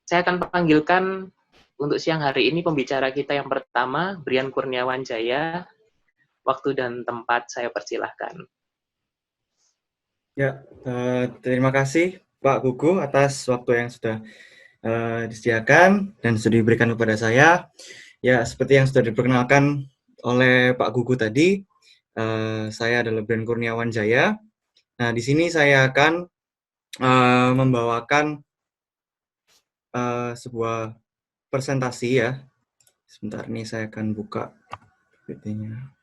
Saya akan panggilkan untuk siang hari ini pembicara kita yang pertama, Brian Kurniawan Jaya. Waktu dan tempat saya persilahkan. Ya, terima kasih Pak Gugu atas waktu yang sudah disediakan dan sudah diberikan kepada saya. Ya, seperti yang sudah diperkenalkan oleh Pak Gugu tadi, saya adalah Brian Kurniawan Jaya. Nah, di sini saya akan membawakan sebuah presentasi ya. Sebentar, ini saya akan buka PPT-nya.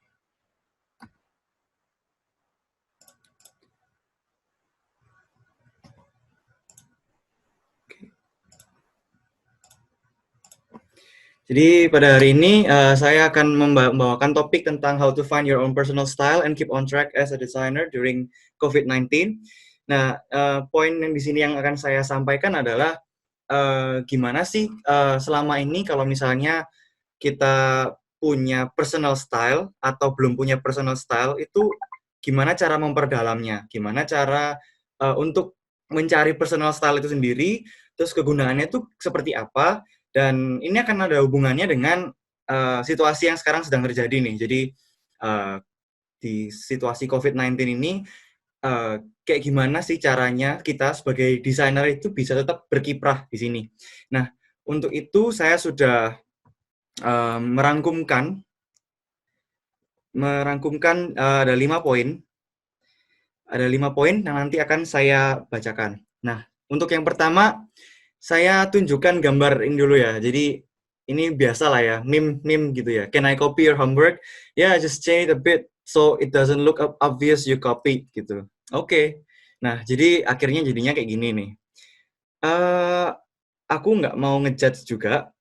Jadi pada hari ini saya akan membawakan topik tentang how to find your own personal style and keep on track as a designer during COVID-19. Nah, poin yang di sini yang akan saya sampaikan adalah gimana sih selama ini kalau misalnya kita punya personal style atau belum punya personal style itu gimana cara memperdalamnya, gimana cara untuk mencari personal style itu sendiri, terus kegunaannya itu seperti apa, dan ini akan ada hubungannya dengan situasi yang sekarang sedang terjadi nih. Jadi di situasi COVID-19 ini kayak gimana sih caranya kita sebagai desainer itu bisa tetap berkiprah di sini. Nah, untuk itu saya sudah merangkumkan ada 5 poin. Ada 5 poin yang nanti akan saya bacakan. Nah, untuk yang pertama saya tunjukkan gambar ini dulu ya. Jadi ini biasa lah ya, meme gitu ya. Can I copy your homework? Yeah, just change it a bit so it doesn't look obvious you copy gitu. Oke. Nah, jadi akhirnya jadinya kayak gini nih. Aku nggak mau ngejudge juga,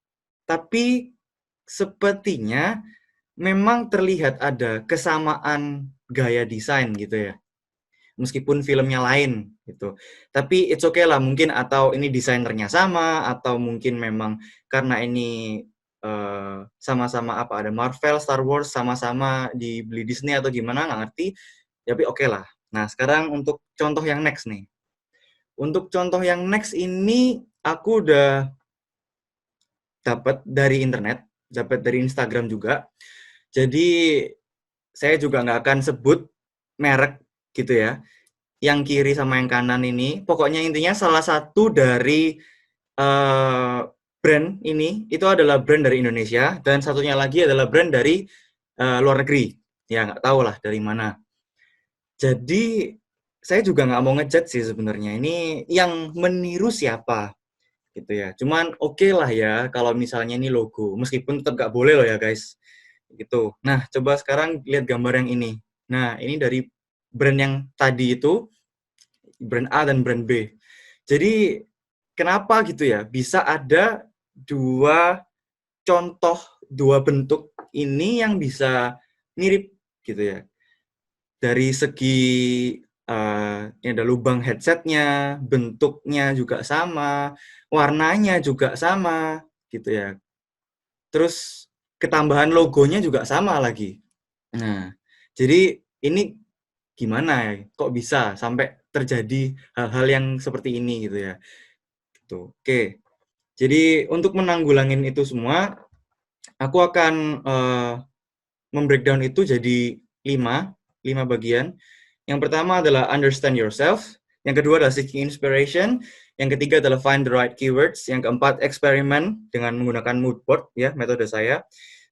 tapi sepertinya memang terlihat ada kesamaan gaya desain gitu ya. Meskipun filmnya lain gitu. Tapi it's okay lah mungkin, atau ini desainernya sama, atau mungkin memang karena ini sama-sama apa, ada Marvel, Star Wars, sama-sama dibeli Disney atau gimana, nggak ngerti. Tapi oke lah. Nah, sekarang untuk contoh yang next nih. Untuk contoh yang next ini aku udah dapat dari internet, dapat dari Instagram juga. Jadi saya juga nggak akan sebut merek gitu ya. Yang kiri sama yang kanan ini, pokoknya intinya salah satu dari brand ini itu adalah brand dari Indonesia, dan satunya lagi adalah brand dari luar negeri. Ya nggak tahu lah dari mana. Jadi saya juga nggak mau ngejudge sih sebenarnya. Ini yang meniru siapa gitu ya. Cuman oke lah ya kalau misalnya ini logo, meskipun tetap nggak boleh loh ya guys. Gitu. Nah, coba sekarang lihat gambar yang ini. Nah, ini dari brand yang tadi itu, brand A dan brand B. Jadi kenapa gitu ya bisa ada dua contoh, dua bentuk ini yang bisa mirip gitu ya. Dari segi ini ada lubang headsetnya, bentuknya juga sama, warnanya juga sama gitu ya. Terus ketambahan logonya juga sama lagi. Nah, jadi ini gimana ya? Kok bisa sampai terjadi hal-hal yang seperti ini gitu ya? Gitu. Oke. Jadi untuk menanggulangin itu semua, aku akan membreakdown itu jadi 5 bagian. Yang pertama adalah understand yourself, yang kedua adalah seeking inspiration, yang ketiga adalah find the right keywords, yang keempat eksperimen dengan menggunakan mood board ya, metode saya,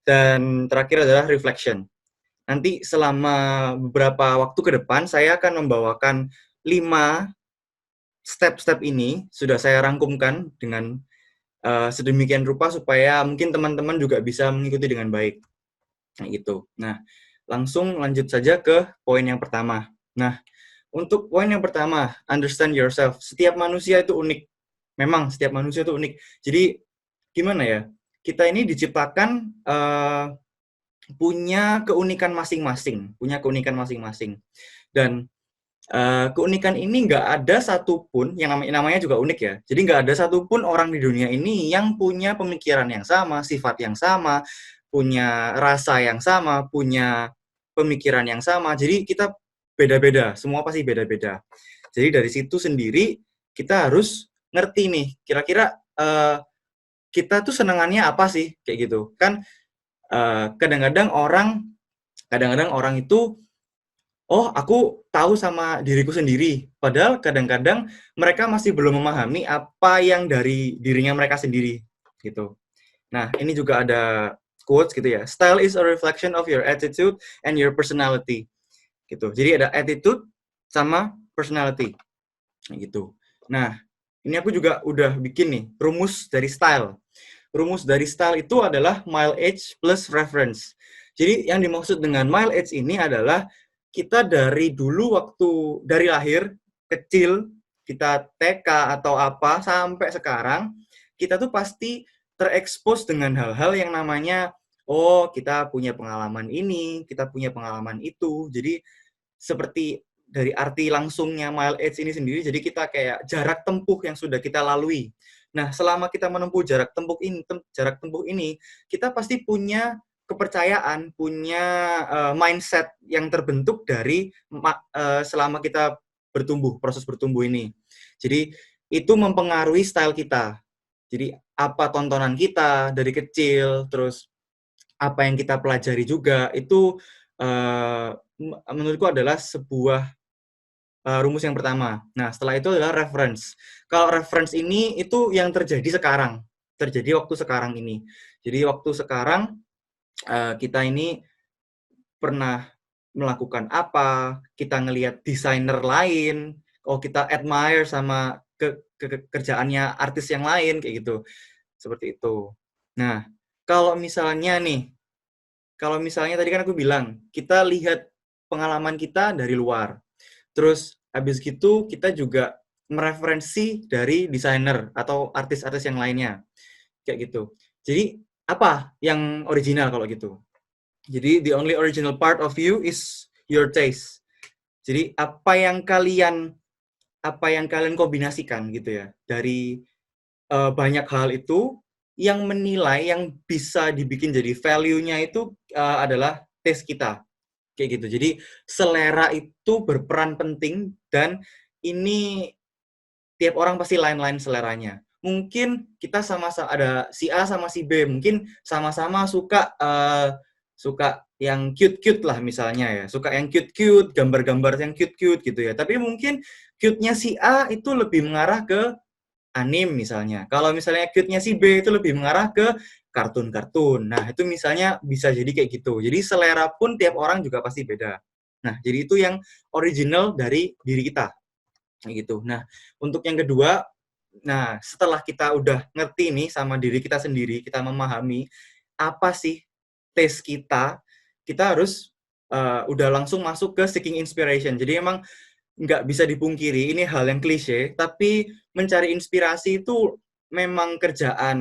dan terakhir adalah reflection. Nanti selama beberapa waktu ke depan saya akan membawakan 5 step-step ini sudah saya rangkumkan dengan sedemikian rupa supaya mungkin teman-teman juga bisa mengikuti dengan baik. Nah, gitu. Nah, langsung lanjut saja ke poin yang pertama. Nah, untuk poin yang pertama, understand yourself. Setiap manusia itu unik. Memang setiap manusia itu unik. Jadi gimana ya? Kita ini diciptakan punya keunikan masing-masing. Dan keunikan ini nggak ada satupun, yang namanya juga unik ya, jadi nggak ada satupun orang di dunia ini yang punya pemikiran yang sama, sifat yang sama, punya rasa yang sama, punya pemikiran yang sama. Jadi kita beda-beda, semua pasti beda-beda. Jadi dari situ sendiri kita harus ngerti nih, kira-kira kita tuh senengannya apa sih kayak gitu kan. Kadang-kadang orang itu, oh aku tahu sama diriku sendiri, padahal kadang-kadang mereka masih belum memahami apa yang dari dirinya mereka sendiri gitu. Nah, ini juga ada quotes gitu ya. Style is a reflection of your attitude and your personality. Gitu. Jadi ada attitude sama personality. Gitu. Nah, ini aku juga udah bikin nih rumus dari style. Rumus dari style itu adalah mileage plus reference. Jadi yang dimaksud dengan mileage ini adalah kita dari dulu waktu dari lahir kecil, kita TK atau apa sampai sekarang, kita tuh pasti terekspos dengan hal-hal yang namanya, oh kita punya pengalaman ini, kita punya pengalaman itu. Jadi seperti dari arti langsungnya mileage ini sendiri, jadi kita kayak jarak tempuh yang sudah kita lalui. Nah, selama kita menempuh jarak tempuh ini, kita pasti punya kepercayaan, punya mindset yang terbentuk dari selama kita proses bertumbuh ini. Jadi itu mempengaruhi style kita. Jadi apa tontonan kita dari kecil, terus apa yang kita pelajari juga itu menurutku adalah sebuah rumus yang pertama. Nah, setelah itu adalah reference. Kalau reference ini itu yang terjadi waktu sekarang ini. Jadi waktu sekarang kita ini pernah melakukan apa, kita ngelihat desainer lain, oh kita admire sama kerjaannya artis yang lain kayak gitu. Seperti itu. Nah, kalau misalnya tadi kan aku bilang, kita lihat pengalaman kita dari luar. Terus habis gitu kita juga mereferensi dari desainer atau artis-artis yang lainnya. Kayak gitu. Jadi apa yang original kalau gitu? Jadi the only original part of you is your taste. Jadi apa yang kalian kombinasikan gitu ya dari banyak hal itu yang menilai yang bisa dibikin jadi value-nya itu adalah taste kita. Kayak gitu. Jadi selera itu berperan penting dan ini tiap orang pasti lain-lain seleranya. Mungkin kita sama-sama ada si A sama si B, mungkin sama-sama suka yang cute-cute lah misalnya ya. Suka yang cute-cute, gambar-gambar yang cute-cute gitu ya. Tapi mungkin cute-nya si A itu lebih mengarah ke anime misalnya. Kalau misalnya cute-nya si B itu lebih mengarah ke kartun-kartun. Nah, itu misalnya bisa jadi kayak gitu. Jadi selera pun tiap orang juga pasti beda. Nah, jadi itu yang original dari diri kita. Kayak gitu. Nah, untuk yang kedua, nah setelah kita udah ngerti nih sama diri kita sendiri, kita memahami apa sih taste kita harus udah langsung masuk ke seeking inspiration. Jadi emang nggak bisa dipungkiri, ini hal yang klise, tapi mencari inspirasi itu memang kerjaan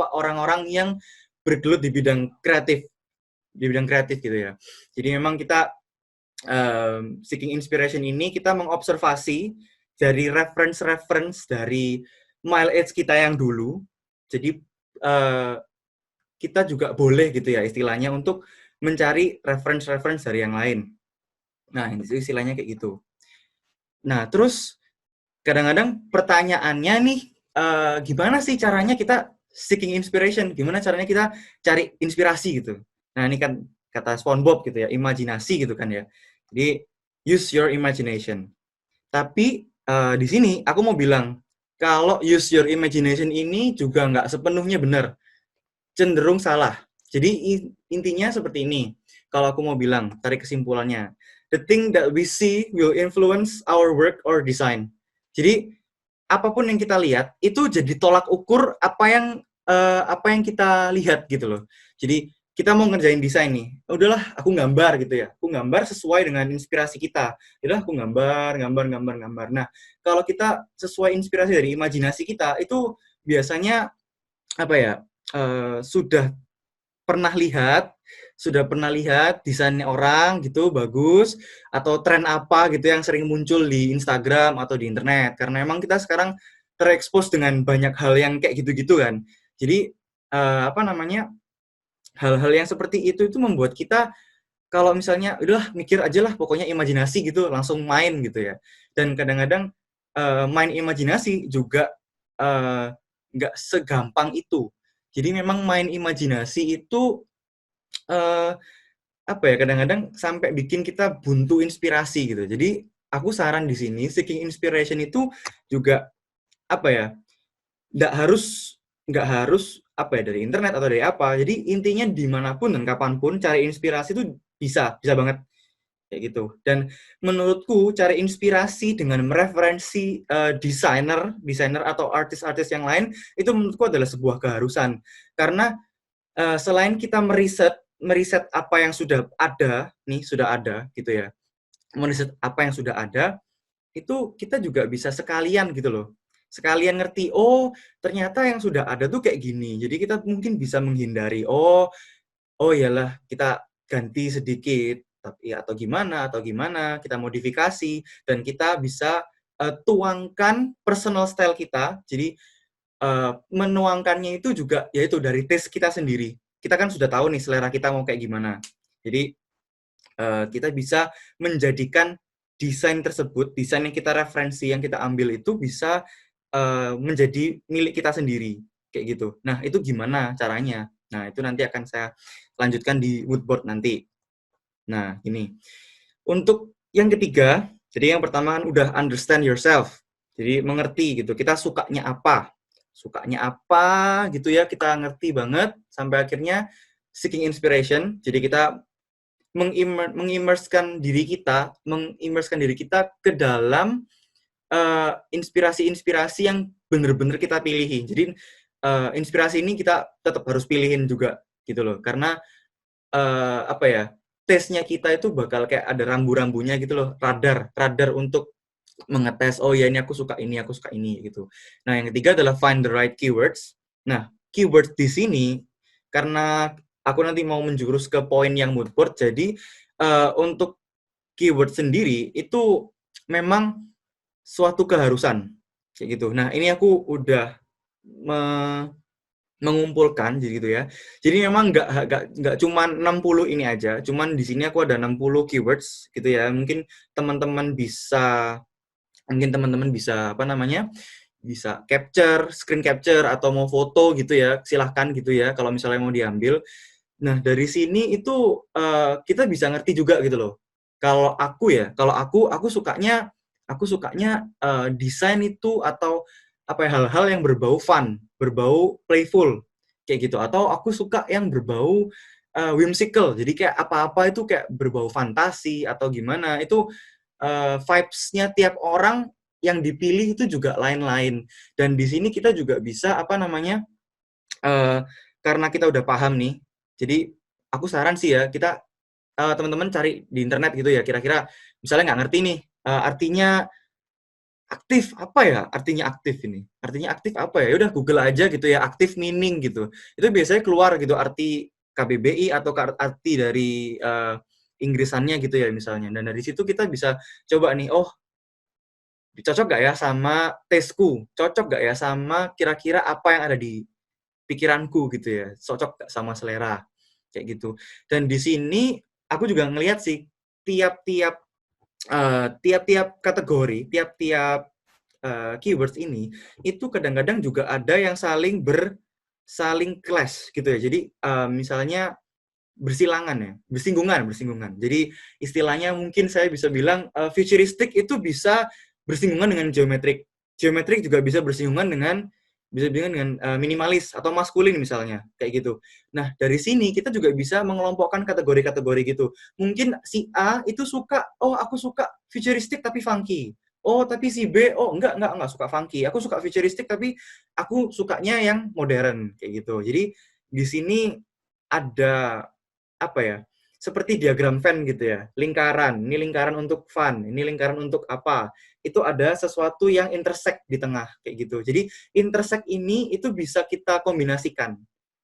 orang-orang yang bergelut di bidang kreatif gitu ya. Jadi memang kita seeking inspiration ini kita mengobservasi dari reference dari mileage kita yang dulu. Jadi kita juga boleh gitu ya istilahnya untuk mencari reference dari yang lain. Nah, itu istilahnya kayak gitu. Nah, terus kadang-kadang pertanyaannya nih, gimana sih caranya kita seeking inspiration? Gimana caranya kita cari inspirasi gitu? Nah, ini kan kata SpongeBob gitu ya, imajinasi gitu kan ya. Jadi, use your imagination. Tapi di sini aku mau bilang, kalau use your imagination ini juga nggak sepenuhnya benar. Cenderung salah. Jadi intinya seperti ini. Kalau aku mau bilang, tarik kesimpulannya. The thing that we see will influence our work or design. Jadi apapun yang kita lihat itu jadi tolak ukur apa yang kita lihat gitu loh. Jadi kita mau ngerjain desain nih, udahlah aku gambar gitu ya. Aku gambar sesuai dengan inspirasi kita. Udahlah aku gambar. Nah, kalau kita sesuai inspirasi dari imajinasi kita itu biasanya sudah pernah lihat desainnya orang gitu bagus atau tren apa gitu yang sering muncul di Instagram atau di internet, karena memang kita sekarang terekspos dengan banyak hal yang kayak gitu-gitu kan. Jadi hal-hal yang seperti itu membuat kita kalau misalnya udahlah mikir aja lah pokoknya imajinasi gitu langsung main gitu ya. Dan kadang-kadang main imajinasi juga nggak segampang itu. Jadi memang main imajinasi itu eh, apa ya, kadang-kadang sampai bikin kita buntu inspirasi gitu. Jadi aku saran di sini seeking inspiration itu juga apa ya, nggak harus apa ya dari internet atau dari apa. Jadi intinya dimanapun dan kapanpun cari inspirasi itu bisa banget kayak gitu. Dan menurutku cari inspirasi dengan mereferensi desainer atau artis-artis yang lain itu menurutku adalah sebuah keharusan. Karena selain kita meriset apa yang sudah ada gitu ya, meriset apa yang sudah ada, itu kita juga bisa sekalian gitu loh. Sekalian ngerti, oh ternyata yang sudah ada tuh kayak gini. Jadi kita mungkin bisa menghindari, oh iyalah kita ganti sedikit tapi atau gimana kita modifikasi dan kita bisa tuangkan personal style kita. Jadi menuangkannya itu juga yaitu dari taste kita sendiri. Kita kan sudah tahu nih selera kita mau kayak gimana. Jadi kita bisa menjadikan desain tersebut, desain yang kita referensi, yang kita ambil itu bisa menjadi milik kita sendiri kayak gitu. Nah itu gimana caranya? Nah itu nanti akan saya lanjutkan di moodboard nanti. Nah ini untuk yang ketiga, jadi yang pertama kan udah understand yourself, jadi mengerti gitu kita sukanya apa gitu ya, kita ngerti banget sampai akhirnya seeking inspiration. Jadi kita mengimerskan diri kita ke dalam inspirasi-inspirasi yang benar-benar kita pilihin. Jadi inspirasi ini kita tetap harus pilihin juga gitu loh, karena apa ya, tesnya kita itu bakal kayak ada rambu-rambunya gitu loh, radar untuk mengetes, oh ya ini aku suka ini gitu. Nah yang ketiga adalah find the right keywords. Nah keywords di sini karena aku nanti mau menjurus ke poin yang mood board, jadi untuk keyword sendiri itu memang suatu keharusan kayak gitu. Nah ini aku udah mengumpulkan jadi gitu ya. Jadi memang nggak cuma 60 ini aja, cuman di sini aku ada 60 keywords gitu ya. Teman-teman bisa mungkin teman-teman bisa apa namanya? Bisa screen capture atau mau foto gitu ya, silahkan gitu ya kalau misalnya mau diambil. Nah, dari sini itu kita bisa ngerti juga gitu loh. Kalau aku sukanya desain itu atau apa ya, hal-hal yang berbau fun, berbau playful kayak gitu. Atau aku suka yang berbau whimsical. Jadi kayak apa-apa itu kayak berbau fantasi atau gimana. Itu vibes-nya tiap orang yang dipilih itu juga lain-lain. Dan di sini kita juga bisa apa namanya? Karena kita udah paham nih, jadi aku saran sih ya, kita teman-teman cari di internet gitu ya, kira-kira misalnya nggak ngerti nih, artinya aktif apa ya? Artinya aktif ini. Artinya aktif apa ya? Udah Google aja gitu ya, aktif meaning gitu. Itu biasanya keluar gitu arti KBBI atau arti dari Inggrisannya gitu ya misalnya. Dan dari situ kita bisa coba nih, oh cocok gak ya sama tasteku? Cocok gak ya sama kira-kira apa yang ada di pikiranku gitu ya, cocok gak sama selera kayak gitu. Dan di sini aku juga ngelihat sih tiap-tiap kategori, tiap-tiap keywords ini itu kadang-kadang juga ada yang saling clash gitu ya. Jadi misalnya bersilangan ya, bersinggungan. Jadi istilahnya mungkin saya bisa bilang futuristik itu bisa bersinggungan dengan geometrik. Geometrik juga bisa bersinggungan dengan minimalis atau maskulin misalnya kayak gitu. Nah dari sini kita juga bisa mengelompokkan kategori-kategori gitu. Mungkin si A itu suka, oh aku suka futuristik tapi funky. Oh tapi si B, oh enggak suka funky. Aku suka futuristik tapi aku sukanya yang modern kayak gitu. Jadi di sini ada apa ya? Seperti diagram Venn gitu ya. Lingkaran, ini lingkaran untuk fun, ini lingkaran untuk apa? Itu ada sesuatu yang intersect di tengah kayak gitu. Jadi intersect ini itu bisa kita kombinasikan.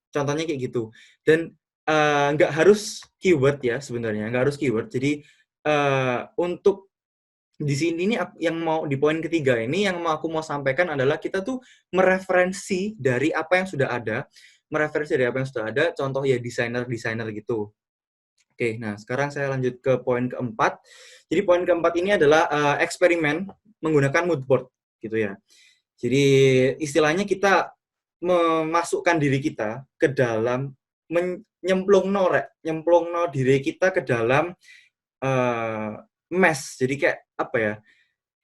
Contohnya kayak gitu. Dan nggak harus keyword ya sebenarnya, nggak harus keyword. Jadi untuk di sini ini yang mau di poin ketiga ini yang aku mau sampaikan adalah kita tuh mereferensi dari apa yang sudah ada, contoh ya desainer gitu. Oke, nah sekarang saya lanjut ke poin keempat. Jadi poin keempat ini adalah eksperimen menggunakan mood board gitu ya. Jadi istilahnya kita memasukkan diri kita ke dalam nyemplungno diri kita ke dalam mess. Jadi kayak apa ya?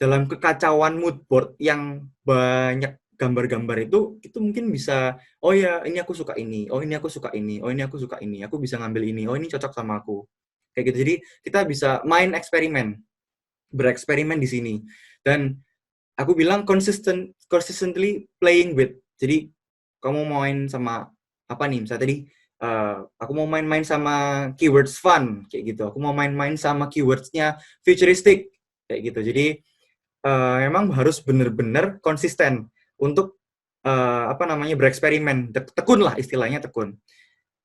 Dalam kekacauan mood board yang banyak gambar-gambar itu mungkin bisa, oh ya ini aku suka ini, oh ini aku suka ini, oh ini aku suka ini, aku bisa ngambil ini, oh ini cocok sama aku. Kayak gitu. Jadi kita bisa main eksperimen, bereksperimen di sini. Dan aku bilang consistently playing with. Jadi kamu mau main sama apa nih? Misalnya tadi aku mau main-main sama keywords fun kayak gitu. Aku mau main-main sama keywordsnya futuristic kayak gitu. Jadi memang harus benar-benar konsisten untuk apa namanya bereksperimen. Tekun lah istilahnya, tekun.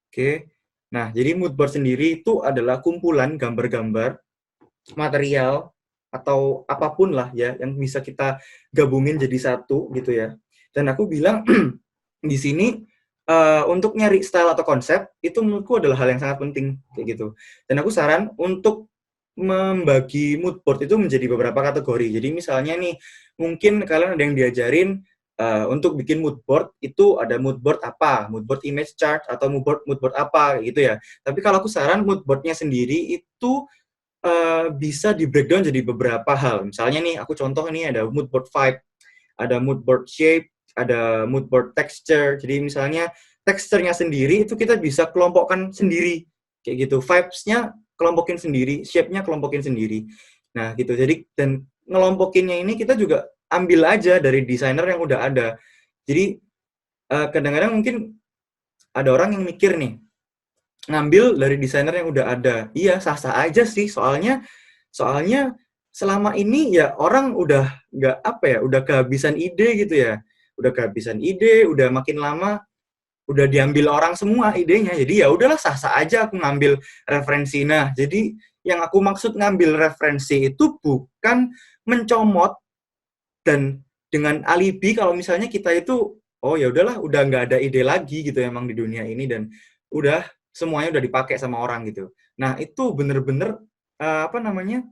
Oke. Nah, jadi mood board sendiri itu adalah kumpulan gambar-gambar material atau apapun lah ya yang bisa kita gabungin jadi satu gitu ya. Dan aku bilang di sini untuk nyari style atau konsep itu menurutku adalah hal yang sangat penting kayak gitu. Dan aku saran untuk membagi mood board itu menjadi beberapa kategori. Jadi misalnya nih, mungkin kalian ada yang diajarin untuk bikin mood board itu ada mood board apa, mood board image chart atau mood board apa gitu ya. Tapi kalau aku saran mood boardnya sendiri itu bisa di breakdown jadi beberapa hal. Misalnya nih, aku contoh nih ada mood board vibe, ada mood board shape, ada mood board texture. Jadi misalnya teksturnya sendiri itu kita bisa kelompokkan sendiri kayak gitu. Vibes-nya kelompokin sendiri, shape-nya kelompokin sendiri. Nah, gitu. Jadi dan ngelompokinnya ini kita juga ambil aja dari desainer yang udah ada. Jadi kadang-kadang mungkin ada orang yang mikir nih, ngambil dari desainer yang udah ada. Iya, sah-sah aja sih. Soalnya selama ini ya orang udah nggak apa ya, udah kehabisan ide gitu ya. Udah kehabisan ide, udah makin lama udah diambil orang semua idenya. Jadi ya udahlah, sah-sah aja aku ngambil referensi. Nah, jadi yang aku maksud ngambil referensi itu bukan mencomot dan dengan alibi kalau misalnya kita itu oh ya udahlah, udah nggak ada ide lagi gitu emang di dunia ini dan udah semuanya udah dipakai sama orang gitu. Nah, itu bener-bener apa namanya,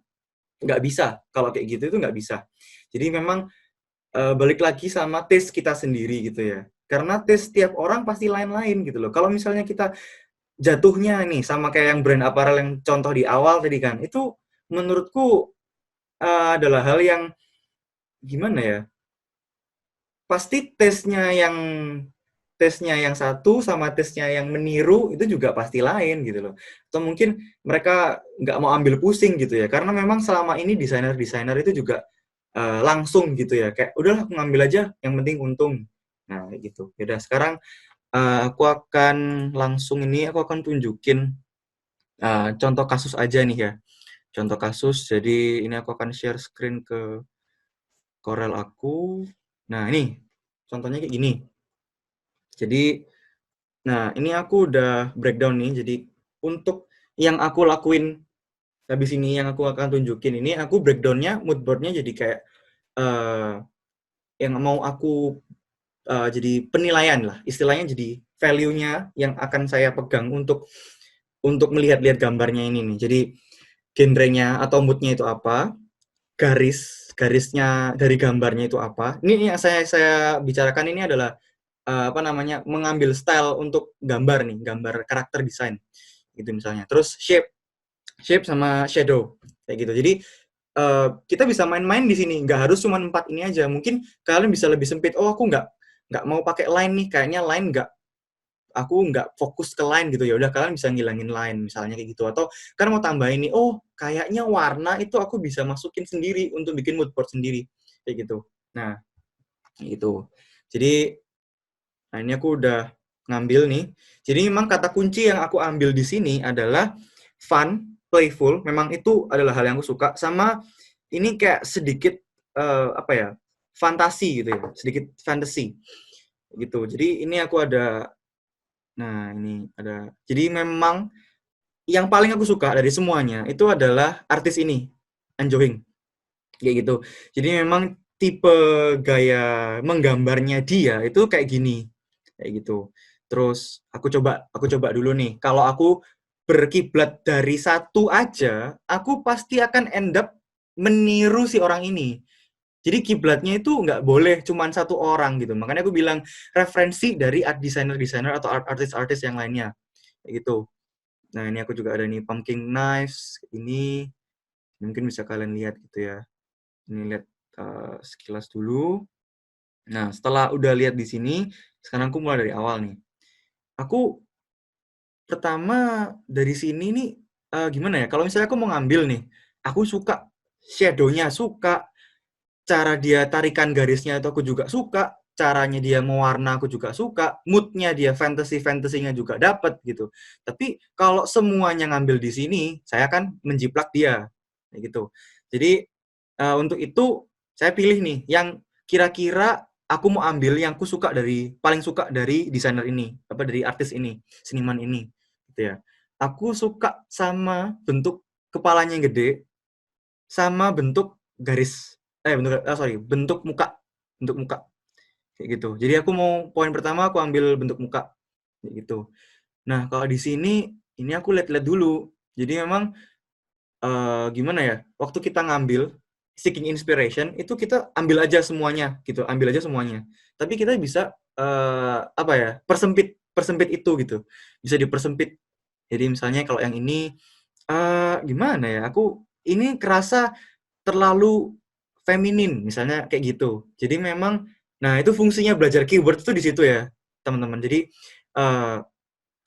nggak bisa. Kalau kayak gitu itu nggak bisa. Jadi memang balik lagi sama taste kita sendiri gitu ya. Karena taste tiap orang pasti lain-lain gitu loh. Kalau misalnya kita jatuhnya nih sama kayak yang brand apparel yang contoh di awal tadi kan, itu menurutku adalah hal yang gimana ya? Pasti tesnya yang satu sama tesnya yang meniru itu juga pasti lain gitu loh. Atau mungkin mereka nggak mau ambil pusing gitu ya, karena memang selama ini desainer-desainer itu juga langsung gitu ya, kayak udahlah aku ngambil aja, yang penting untung. Nah, kayak gitu. Yaudah, sekarang aku akan tunjukin contoh kasus aja nih ya. Contoh kasus, jadi ini aku akan share screen ke Corel aku. Nah, ini contohnya kayak gini. Jadi, nah ini aku udah breakdown nih. Jadi untuk yang aku lakuin habis ini, yang aku akan tunjukin ini, aku breakdownnya, mood boardnya jadi kayak yang mau aku jadi penilaian lah, istilahnya jadi value-nya yang akan saya pegang untuk melihat-lihat gambarnya ini nih. Jadi genrenya atau mood-nya itu apa, garisnya dari gambarnya itu apa. Ini yang saya bicarakan ini adalah apa namanya, mengambil style untuk gambar nih, gambar karakter desain gitu misalnya. Terus shape sama shadow kayak gitu. Jadi kita bisa main-main di sini, nggak harus cuma 4 ini aja. Mungkin kalian bisa lebih sempit. Oh, aku nggak mau pakai line nih, kayaknya line aku nggak fokus ke line gitu. Ya udah, kalian bisa ngilangin line misalnya kayak gitu. Atau kan mau tambahin nih, oh kayaknya warna itu aku bisa masukin sendiri untuk bikin mood board sendiri kayak gitu. Nah, itu. Jadi nah ini aku udah ngambil nih. Jadi memang kata kunci yang aku ambil di sini adalah fun, playful. Memang itu adalah hal yang aku suka. Sama ini kayak sedikit apa ya, fantasi gitu ya, sedikit fantasy gitu. Jadi ini aku ada, nah ini ada. Jadi memang yang paling aku suka dari semuanya itu adalah artis ini, Anjoing, kayak gitu. Jadi memang tipe gaya menggambarnya dia itu kayak gini, kayak gitu. Terus aku coba dulu nih. Kalau aku berkiblat dari satu aja, aku pasti akan end up meniru si orang ini. Jadi kiblatnya itu nggak boleh cuman satu orang gitu. Makanya aku bilang referensi dari art designer atau artis-artis yang lainnya. Kayak gitu. Nah, ini aku juga ada nih pumpkin knives ini. Mungkin bisa kalian lihat gitu ya. Ini lihat sekilas dulu. Nah, setelah udah lihat di sini, sekarang aku mulai dari awal nih. Aku pertama dari sini nih gimana ya? Kalau misalnya aku mau ngambil nih, aku suka shadow-nya, suka cara dia tarikan garisnya itu aku juga suka, caranya dia mewarna aku juga suka, mood-nya dia fantasy-fantasinya juga dapat gitu. Tapi kalau semuanya ngambil di sini, saya kan menjiplak dia, kayak gitu. Jadi untuk itu saya pilih nih yang kira-kira aku mau ambil yang aku suka dari paling suka dari desainer ini, apa dari artis ini, seniman ini, gitu ya. Aku suka sama bentuk kepalanya yang gede, sama bentuk garis bentuk muka kayak gitu. Jadi aku mau poin pertama aku ambil bentuk muka kayak gitu. Nah, kalau di sini ini aku lihat-lihat dulu. Jadi memang gimana ya? Waktu kita ngambil seeking inspiration itu kita ambil aja semuanya gitu, ambil aja semuanya. Tapi kita bisa apa ya? Persempit persempit itu gitu. Bisa dipersempit. Jadi misalnya kalau yang ini gimana ya? Aku ini kerasa terlalu feminin, misalnya kayak gitu. Jadi memang, nah itu fungsinya belajar keyword itu di situ ya, teman-teman. Jadi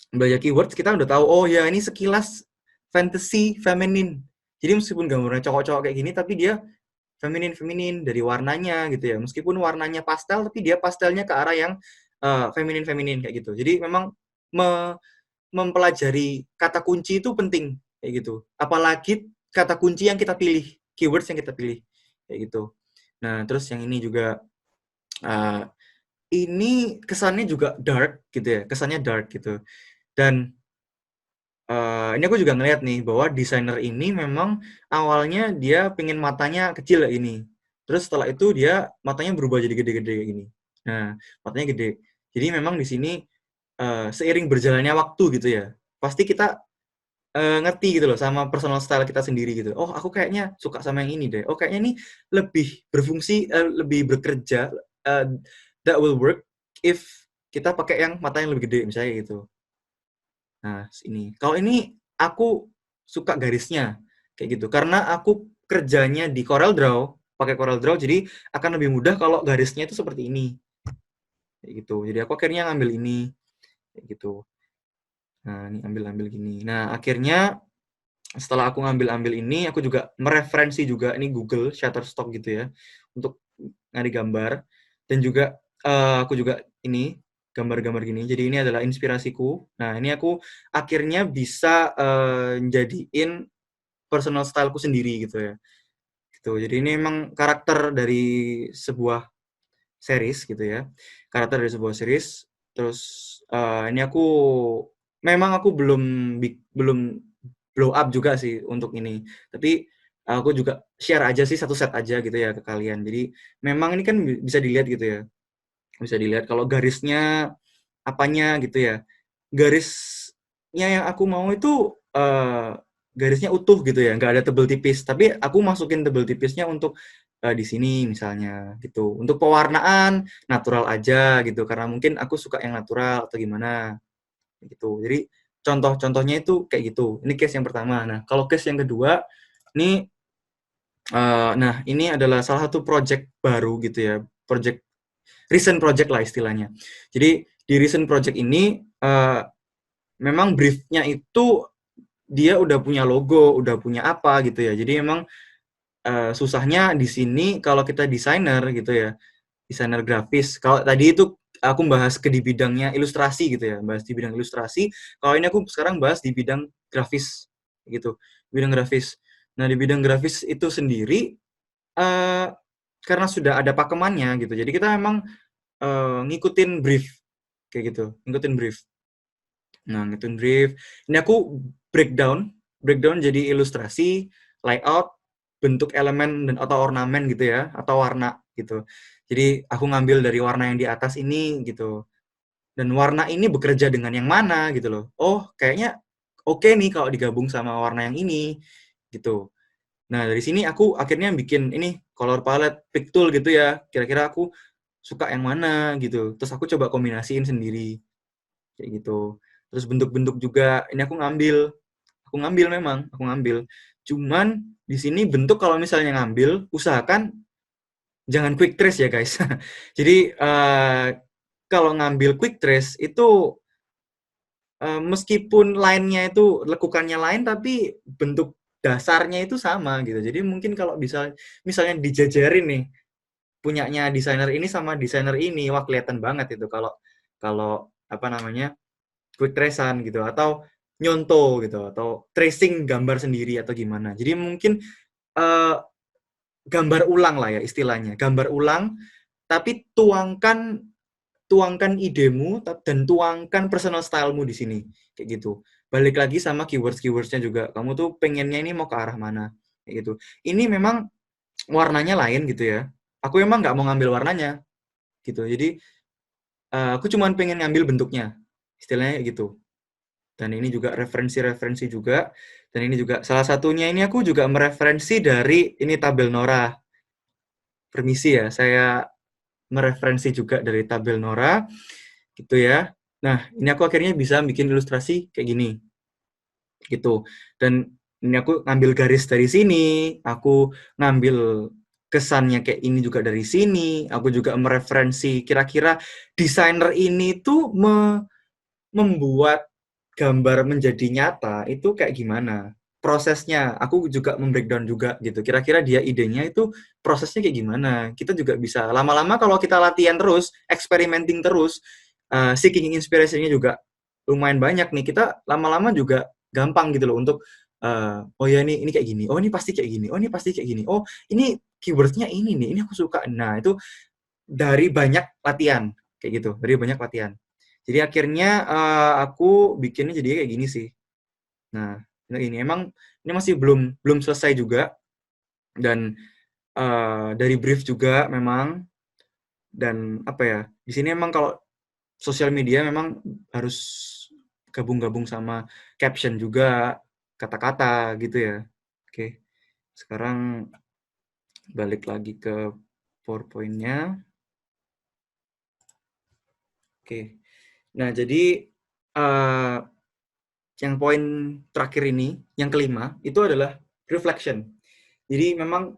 belajar keyword kita udah tahu, oh ya ini sekilas fantasy feminin. Jadi meskipun gambarnya cowok-cowok kayak gini, tapi dia feminin dari warnanya gitu ya. Meskipun warnanya pastel, tapi dia pastelnya ke arah yang feminin kayak gitu. Jadi memang mempelajari kata kunci itu penting kayak gitu. Apalagi kata kunci yang kita pilih, keywords yang kita pilih kayak gitu. Nah, terus yang ini juga uh, ini kesannya juga dark gitu ya, kesannya dark gitu. Dan ini aku juga ngeliat nih bahwa desainer ini memang awalnya dia pengen matanya kecil kayak gini. Terus setelah itu dia matanya berubah jadi gede-gede kayak gini. Nah, matanya gede. Jadi memang di sini seiring berjalannya waktu gitu ya, pasti kita ngerti gitu loh sama personal style kita sendiri gitu. Oh, aku kayaknya suka sama yang ini deh. Oh, kayaknya ini lebih berfungsi, lebih bekerja, that will work if kita pakai yang mata yang lebih gede misalnya gitu. Nah, ini. Kalau ini aku suka garisnya kayak gitu. Karena aku kerjanya di Corel Draw, pakai Corel Draw jadi akan lebih mudah kalau garisnya itu seperti ini. Kayak gitu. Jadi aku akhirnya ngambil ini kayak gitu. Nah, ini ambil-ambil gini. Nah, akhirnya setelah aku ngambil-ambil ini, aku juga mereferensi juga ini Google Shutterstock gitu ya untuk nyari gambar dan juga aku juga ini gambar-gambar gini. Jadi ini adalah inspirasiku. Nah, ini aku akhirnya bisa jadiin personal styleku sendiri gitu ya. Gitu. Jadi ini memang karakter dari sebuah series gitu ya. Karakter dari sebuah series. Terus ini aku memang aku belum blow up juga sih untuk ini. Tapi aku juga share aja sih satu set aja gitu ya ke kalian. Jadi memang ini kan bisa dilihat gitu ya. Bisa dilihat kalau garisnya apanya gitu ya. Garisnya yang aku mau itu garisnya utuh gitu ya, nggak ada tebel tipis. Tapi aku masukin tebel tipisnya untuk di sini misalnya gitu. Untuk pewarnaan natural aja gitu karena mungkin aku suka yang natural atau gimana gitu. Jadi contoh-contohnya itu kayak gitu. Ini case yang pertama. Nah, kalau case yang kedua, ini nah ini adalah salah satu project baru gitu ya. Recent project lah istilahnya. Jadi di recent project ini memang briefnya itu dia udah punya logo, udah punya apa gitu ya. Jadi memang susahnya di sini kalau kita desainer gitu ya, desainer grafis. Kalau tadi itu aku bahas di bidangnya ilustrasi gitu ya, bahas di bidang ilustrasi. Kalau ini aku sekarang bahas di bidang grafis gitu, bidang grafis. Nah di bidang grafis itu sendiri karena sudah ada pakemannya gitu, jadi kita memang ngikutin brief kayak gitu, ngikutin brief. Nah ngikutin brief. Ini aku breakdown jadi ilustrasi, layout, bentuk elemen dan atau ornamen gitu ya, atau warna gitu. Jadi aku ngambil dari warna yang di atas ini gitu. Dan warna ini bekerja dengan yang mana gitu loh. Oh, kayaknya oke nih kalau digabung sama warna yang ini gitu. Nah, dari sini aku akhirnya bikin ini color palette, pick tool gitu ya. Kira-kira aku suka yang mana gitu. Terus aku coba kombinasiin sendiri. Kayak gitu. Terus bentuk-bentuk juga, ini aku ngambil. Aku ngambil. Cuman di sini bentuk kalau misalnya ngambil, usahakan jangan quick trace ya guys. Jadi kalau ngambil quick trace itu meskipun line-nya itu lekukannya lain tapi bentuk dasarnya itu sama gitu. Jadi mungkin kalau bisa misalnya dijajarin nih punyanya desainer ini sama desainer ini, wah kelihatan banget itu kalau kalau apa namanya quick trace-an gitu atau nyonto gitu atau tracing gambar sendiri atau gimana. Jadi mungkin eh, gambar ulang lah ya istilahnya, gambar ulang tapi tuangkan idemu dan tuangkan personal stylemu di sini kayak gitu. Balik lagi sama keywords-keywordsnya juga. Kamu tuh pengennya ini mau ke arah mana kayak gitu. Ini memang warnanya lain gitu ya. Aku emang nggak mau ngambil warnanya gitu. Jadi aku cuma pengen ngambil bentuknya. Istilahnya gitu. Dan ini juga referensi-referensi juga. Dan ini juga salah satunya ini aku juga mereferensi dari ini tabel Nora. Permisi ya, saya mereferensi juga dari tabel Nora gitu ya. Nah, ini aku akhirnya bisa bikin ilustrasi kayak gini. Gitu. Dan ini aku ngambil garis dari sini, aku ngambil kesannya kayak ini juga dari sini, aku juga mereferensi kira-kira desainer ini tuh membuat gambar menjadi nyata itu kayak gimana prosesnya. Aku juga membreakdown juga gitu, kira-kira dia idenya itu prosesnya kayak gimana. Kita juga bisa lama-lama kalau kita latihan terus, experimenting terus, seeking inspiration-nya juga lumayan banyak nih, kita lama-lama juga gampang gitu loh untuk oh ya ini kayak gini, oh ini pasti kayak gini, oh ini pasti kayak gini, oh ini keywordnya ini nih, ini aku suka. Nah itu dari banyak latihan kayak gitu, dari banyak latihan. Jadi akhirnya aku bikinnya jadi kayak gini sih. Nah, ini emang ini masih belum belum selesai juga dan dari brief juga memang dan apa ya? Di sini emang kalau sosial media memang harus gabung-gabung sama caption juga, kata-kata gitu ya. Oke. Sekarang balik lagi ke PowerPoint-nya. Oke. Nah, jadi yang poin terakhir ini, yang kelima, itu adalah reflection. Jadi memang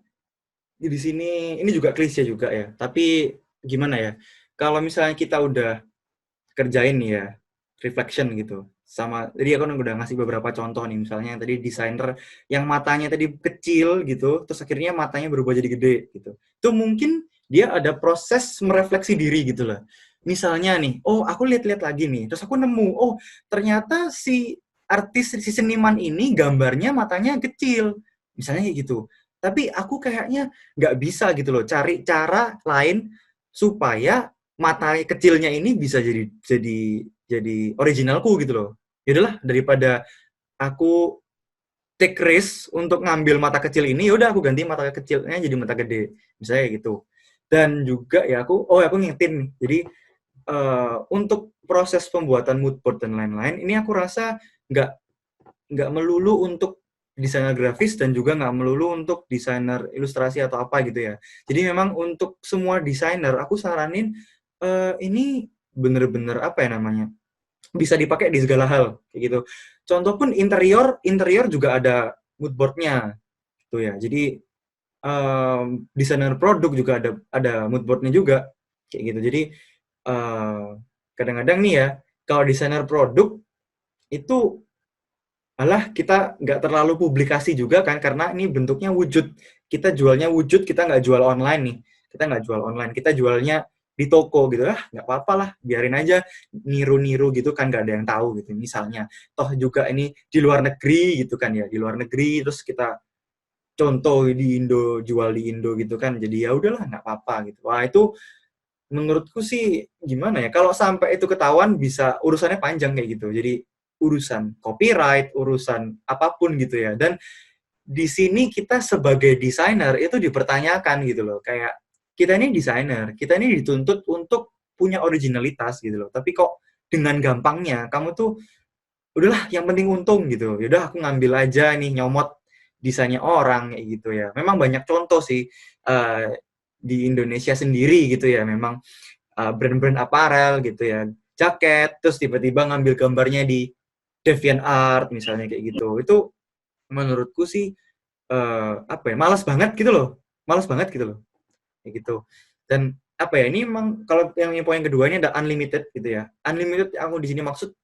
di sini, ini juga klise juga ya, tapi gimana ya, kalau misalnya kita udah kerjain nih ya, reflection gitu, sama, jadi aku udah ngasih beberapa contoh nih, misalnya yang tadi desainer yang matanya tadi kecil gitu, terus akhirnya matanya berubah jadi gede gitu. Itu mungkin dia ada proses merefleksi diri gitu lah. Misalnya nih, oh aku lihat-lihat lagi nih, terus aku nemu, oh ternyata si artis, si seniman ini gambarnya matanya kecil, misalnya kayak gitu. Tapi aku kayaknya nggak bisa gitu loh, cari cara lain supaya mata kecilnya ini bisa jadi originalku gitu loh. Ya udahlah daripada aku take risk untuk ngambil mata kecil ini, yaudah aku ganti mata kecilnya jadi mata gede, misalnya gitu. Dan juga ya aku ngingetin nih. Jadi untuk proses pembuatan mood board dan lain-lain, ini aku rasa nggak nggak melulu untuk desainer grafis dan juga nggak melulu untuk desainer ilustrasi atau apa gitu ya. Jadi memang untuk semua desainer aku saranin ini bener-bener apa ya namanya, bisa dipakai di segala hal kayak gitu. Contoh pun interior juga ada mood board-nya tuh ya. Jadi desainer produk juga ada mood board-nya juga kayak gitu. Jadi kadang-kadang nih ya kalau desainer produk itu malah kita nggak terlalu publikasi juga kan karena ini bentuknya wujud, kita jualnya wujud, kita nggak jual online nih, kita nggak jual online, kita jualnya di toko gitu. Nggak apa-apa lah, biarin aja niru-niru gitu kan, nggak ada yang tahu gitu misalnya. Toh juga ini di luar negeri gitu kan ya, di luar negeri terus kita contoh di Indo, jual di Indo gitu kan, jadi ya udahlah nggak apa-apa gitu. Wah itu menurutku sih gimana ya, kalau sampai itu ketahuan bisa urusannya panjang kayak gitu. Jadi urusan copyright, urusan apapun gitu ya. Dan di sini kita sebagai desainer itu dipertanyakan gitu loh. Kayak kita ini desainer, kita ini dituntut untuk punya originalitas gitu loh. Tapi kok dengan gampangnya kamu tuh udahlah yang penting untung gitu. Yaudah aku ngambil aja nih, nyomot desainnya orang kayak gitu ya. Memang banyak contoh sih di Indonesia sendiri gitu ya, memang brand-brand aparel gitu ya, jaket, terus tiba-tiba ngambil gambarnya di DeviantArt misalnya kayak gitu. Itu menurutku sih apa ya, malas banget gitu loh, kayak gitu. Dan apa ya, ini emang kalau yang poin kedua ini ada unlimited gitu ya. Unlimited aku di sini maksud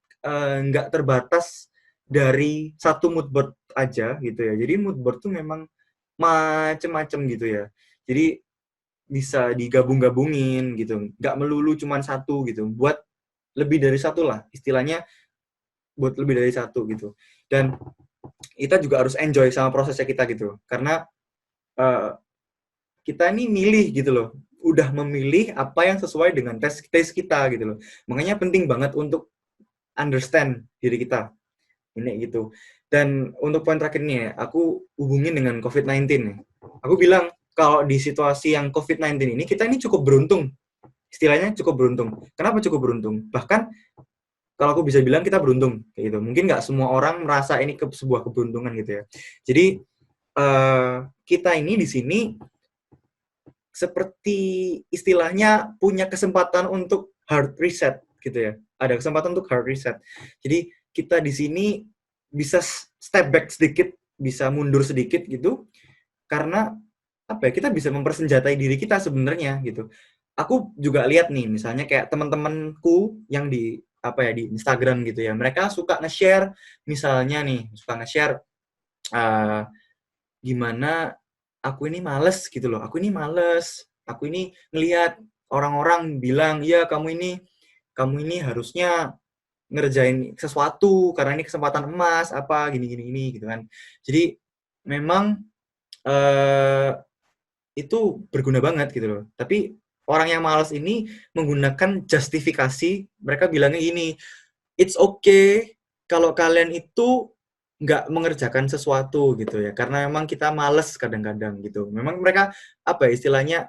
nggak terbatas dari satu mood board aja gitu ya. Jadi mood board tuh memang macem-macem gitu ya. Jadi bisa digabung-gabungin gitu, nggak melulu cuman satu gitu. Buat lebih dari satu lah, istilahnya buat lebih dari satu gitu. Dan kita juga harus enjoy sama prosesnya kita gitu. Karena kita ini milih gitu loh, udah memilih apa yang sesuai dengan taste kita gitu loh. Makanya penting banget untuk understand diri kita ini gitu. Dan untuk poin terakhir nih ya, aku hubungin dengan COVID-19 nih. Aku bilang kalau di situasi yang COVID-19 ini kita ini cukup beruntung, istilahnya cukup beruntung. Kenapa cukup beruntung? Bahkan kalau aku bisa bilang kita beruntung kayak gitu. Mungkin nggak semua orang merasa ini sebuah keberuntungan gitu ya. Jadi kita ini di sini seperti istilahnya punya kesempatan untuk hard reset gitu ya. Ada kesempatan untuk hard reset. Jadi kita di sini bisa step back sedikit, bisa mundur sedikit gitu. Karena apa ya? Kita bisa mempersenjatai diri kita sebenarnya gitu. Aku juga lihat nih misalnya kayak teman-temanku yang di apa ya, di Instagram gitu ya. Mereka suka nge-share misalnya nih, suka nge-share gimana aku ini males gitu loh. Aku ini males. Aku ini ngelihat orang-orang bilang, "Iya, kamu ini harusnya ngerjain sesuatu karena ini kesempatan emas apa gini gitu kan." Jadi memang itu berguna banget gitu loh. Tapi orang yang malas ini menggunakan justifikasi, mereka bilangnya gini, "It's okay kalau kalian itu nggak mengerjakan sesuatu gitu ya, karena memang kita males kadang-kadang gitu." Memang mereka apa ya, istilahnya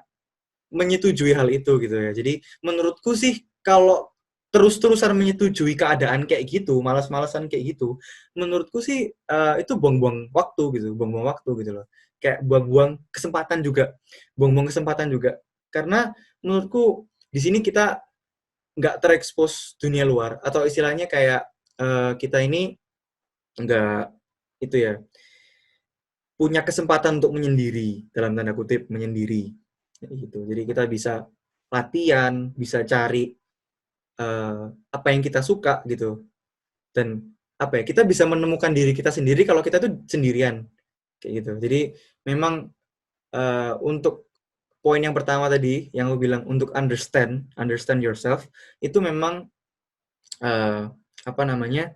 menyetujui hal itu gitu ya. Jadi menurutku sih kalau terus-terusan menyetujui keadaan kayak gitu, malas-malasan kayak gitu, menurutku sih itu buang-buang waktu gitu, buang-buang waktu gitu loh. Kayak buang-buang kesempatan juga, buang-buang kesempatan juga. Karena menurutku di sini kita nggak terekspos dunia luar, atau istilahnya kayak kita ini nggak itu ya, punya kesempatan untuk menyendiri, dalam tanda kutip menyendiri gitu. Jadi kita bisa latihan, bisa cari apa yang kita suka gitu. Dan apa ya, kita bisa menemukan diri kita sendiri kalau kita tuh sendirian kayak gitu. Jadi memang untuk poin yang pertama tadi yang aku bilang untuk understand yourself, itu memang apa namanya,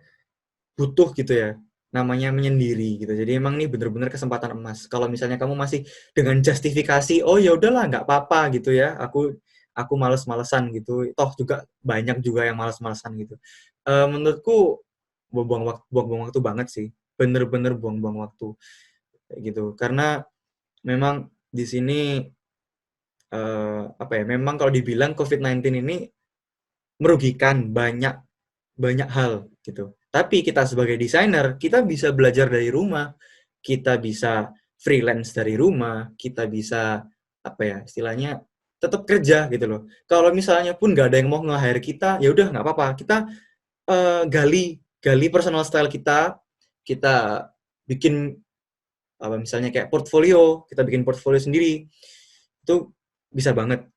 butuh gitu ya, namanya menyendiri gitu. Jadi emang ini bener-bener kesempatan emas. Kalau misalnya kamu masih dengan justifikasi, "Oh ya udahlah nggak apa-apa gitu ya, aku males-malesan gitu." Toh juga banyak juga yang males-malesan gitu. Menurutku buang-buang waktu banget sih. Bener-bener buang-buang waktu kayak gitu. Karena memang di sini apa ya? Memang kalau dibilang COVID-19 ini merugikan banyak hal gitu. Tapi kita sebagai desainer, kita bisa belajar dari rumah, kita bisa freelance dari rumah, kita bisa apa ya, istilahnya tetap kerja gitu loh. Kalau misalnya pun nggak ada yang mau nge-hire kita, ya udah nggak apa-apa. Kita gali personal style kita, kita bikin apa misalnya kayak portfolio, kita bikin portfolio sendiri. Itu bisa banget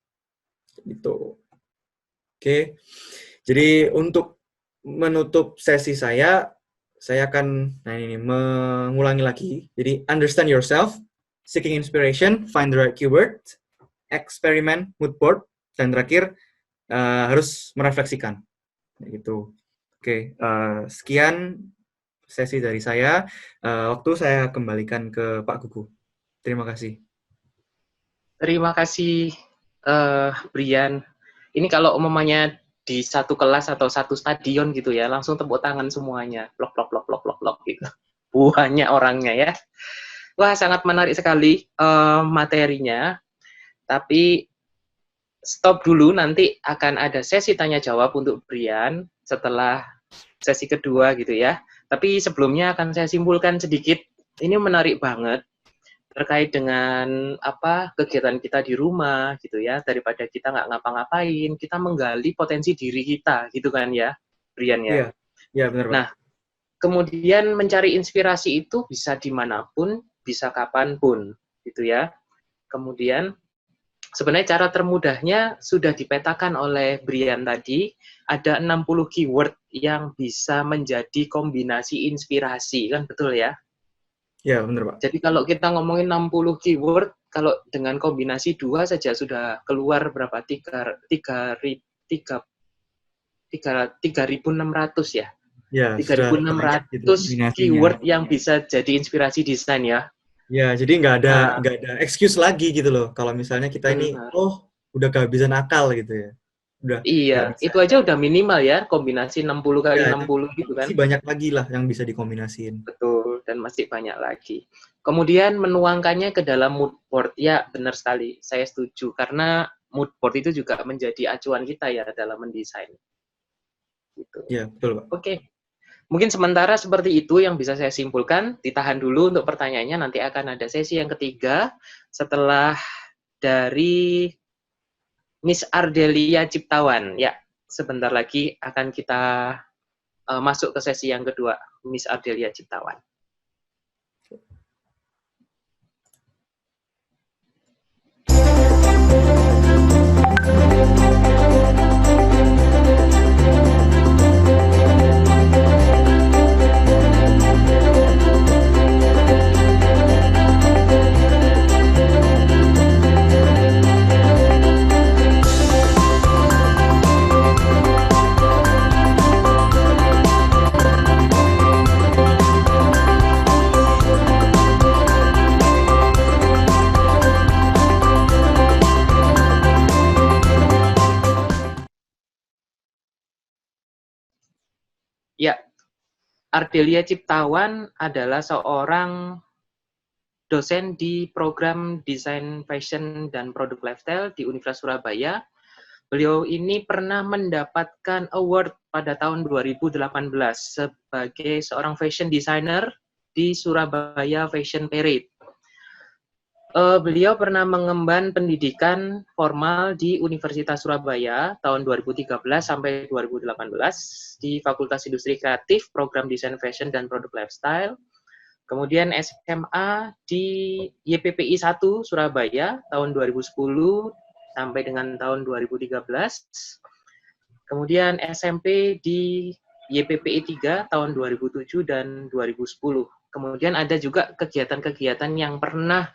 gitu. Oke. Jadi untuk menutup sesi saya akan ini mengulangi lagi. Jadi understand yourself, seeking inspiration, find the right keyword, experiment, mood board, dan terakhir harus merefleksikan. Gitu. Oke, sekian sesi dari saya. Waktu saya kembalikan ke Pak Gugu. Terima kasih. Terima kasih, Brian. Ini kalau umumnya di satu kelas atau satu stadion gitu ya, langsung tepuk tangan semuanya, plok plok plok plok plok plok gitu. Banyak orangnya ya. Wah, sangat menarik sekali materinya. Tapi stop dulu, nanti akan ada sesi tanya jawab untuk Brian setelah sesi kedua gitu ya. Tapi sebelumnya akan saya simpulkan sedikit ini menarik banget terkait dengan apa kegiatan kita di rumah gitu ya, daripada kita nggak ngapa-ngapain, kita menggali potensi diri kita gitu kan ya, Brian ya. Iya, iya benar Pak. Nah, kemudian mencari inspirasi itu bisa dimanapun, bisa kapanpun gitu ya. Kemudian sebenarnya cara termudahnya sudah dipetakan oleh Brian tadi, ada 60 keyword yang bisa menjadi kombinasi inspirasi, kan betul ya? Iya benar Pak. Jadi kalau kita ngomongin 60 keyword, kalau dengan kombinasi 2 saja sudah keluar berapa? 3.600 ya? Ya, sudah banyak gitu 3.600 kombinasinya. keyword yang bisa jadi inspirasi desain ya. Ya, jadi Nah, nggak ada excuse lagi gitu loh. Kalau misalnya kita ini, benar. oh udah kehabisan akal gitu ya. Udah nggak Iya, bisa. itu aja udah minimal ya, kombinasi 60 kali Ya, itu 60 gitu kan. masih banyak lagi lah yang bisa dikombinasiin. Betul, dan masih banyak lagi. Kemudian menuangkannya ke dalam mood board. Ya, benar sekali. Saya setuju. Karena mood board itu juga menjadi acuan kita ya dalam mendesain. Gitu. Ya, betul Pak. Oke. Mungkin sementara seperti itu yang bisa saya simpulkan. Ditahan dulu untuk pertanyaannya. Nanti akan ada sesi yang ketiga setelah dari Miss Ardelia Ciptawan. Ya, sebentar lagi akan kita masuk ke sesi yang kedua. Miss Ardelia Ciptawan. Ya, Ardelia Ciptawan adalah seorang dosen di program Desain Fashion dan Produk Lifestyle di Universitas Surabaya. Beliau ini pernah mendapatkan award pada tahun 2018 sebagai seorang fashion designer di Surabaya Fashion Parade. Beliau pernah mengemban pendidikan formal di Universitas Surabaya tahun 2013 sampai 2018 di Fakultas Industri Kreatif, Program Desain Fashion dan Produk Lifestyle. Kemudian SMA di YPPI 1 Surabaya tahun 2010 sampai dengan tahun 2013. Kemudian SMP di YPPI 3 tahun 2007 dan 2010. Kemudian ada juga kegiatan-kegiatan yang pernah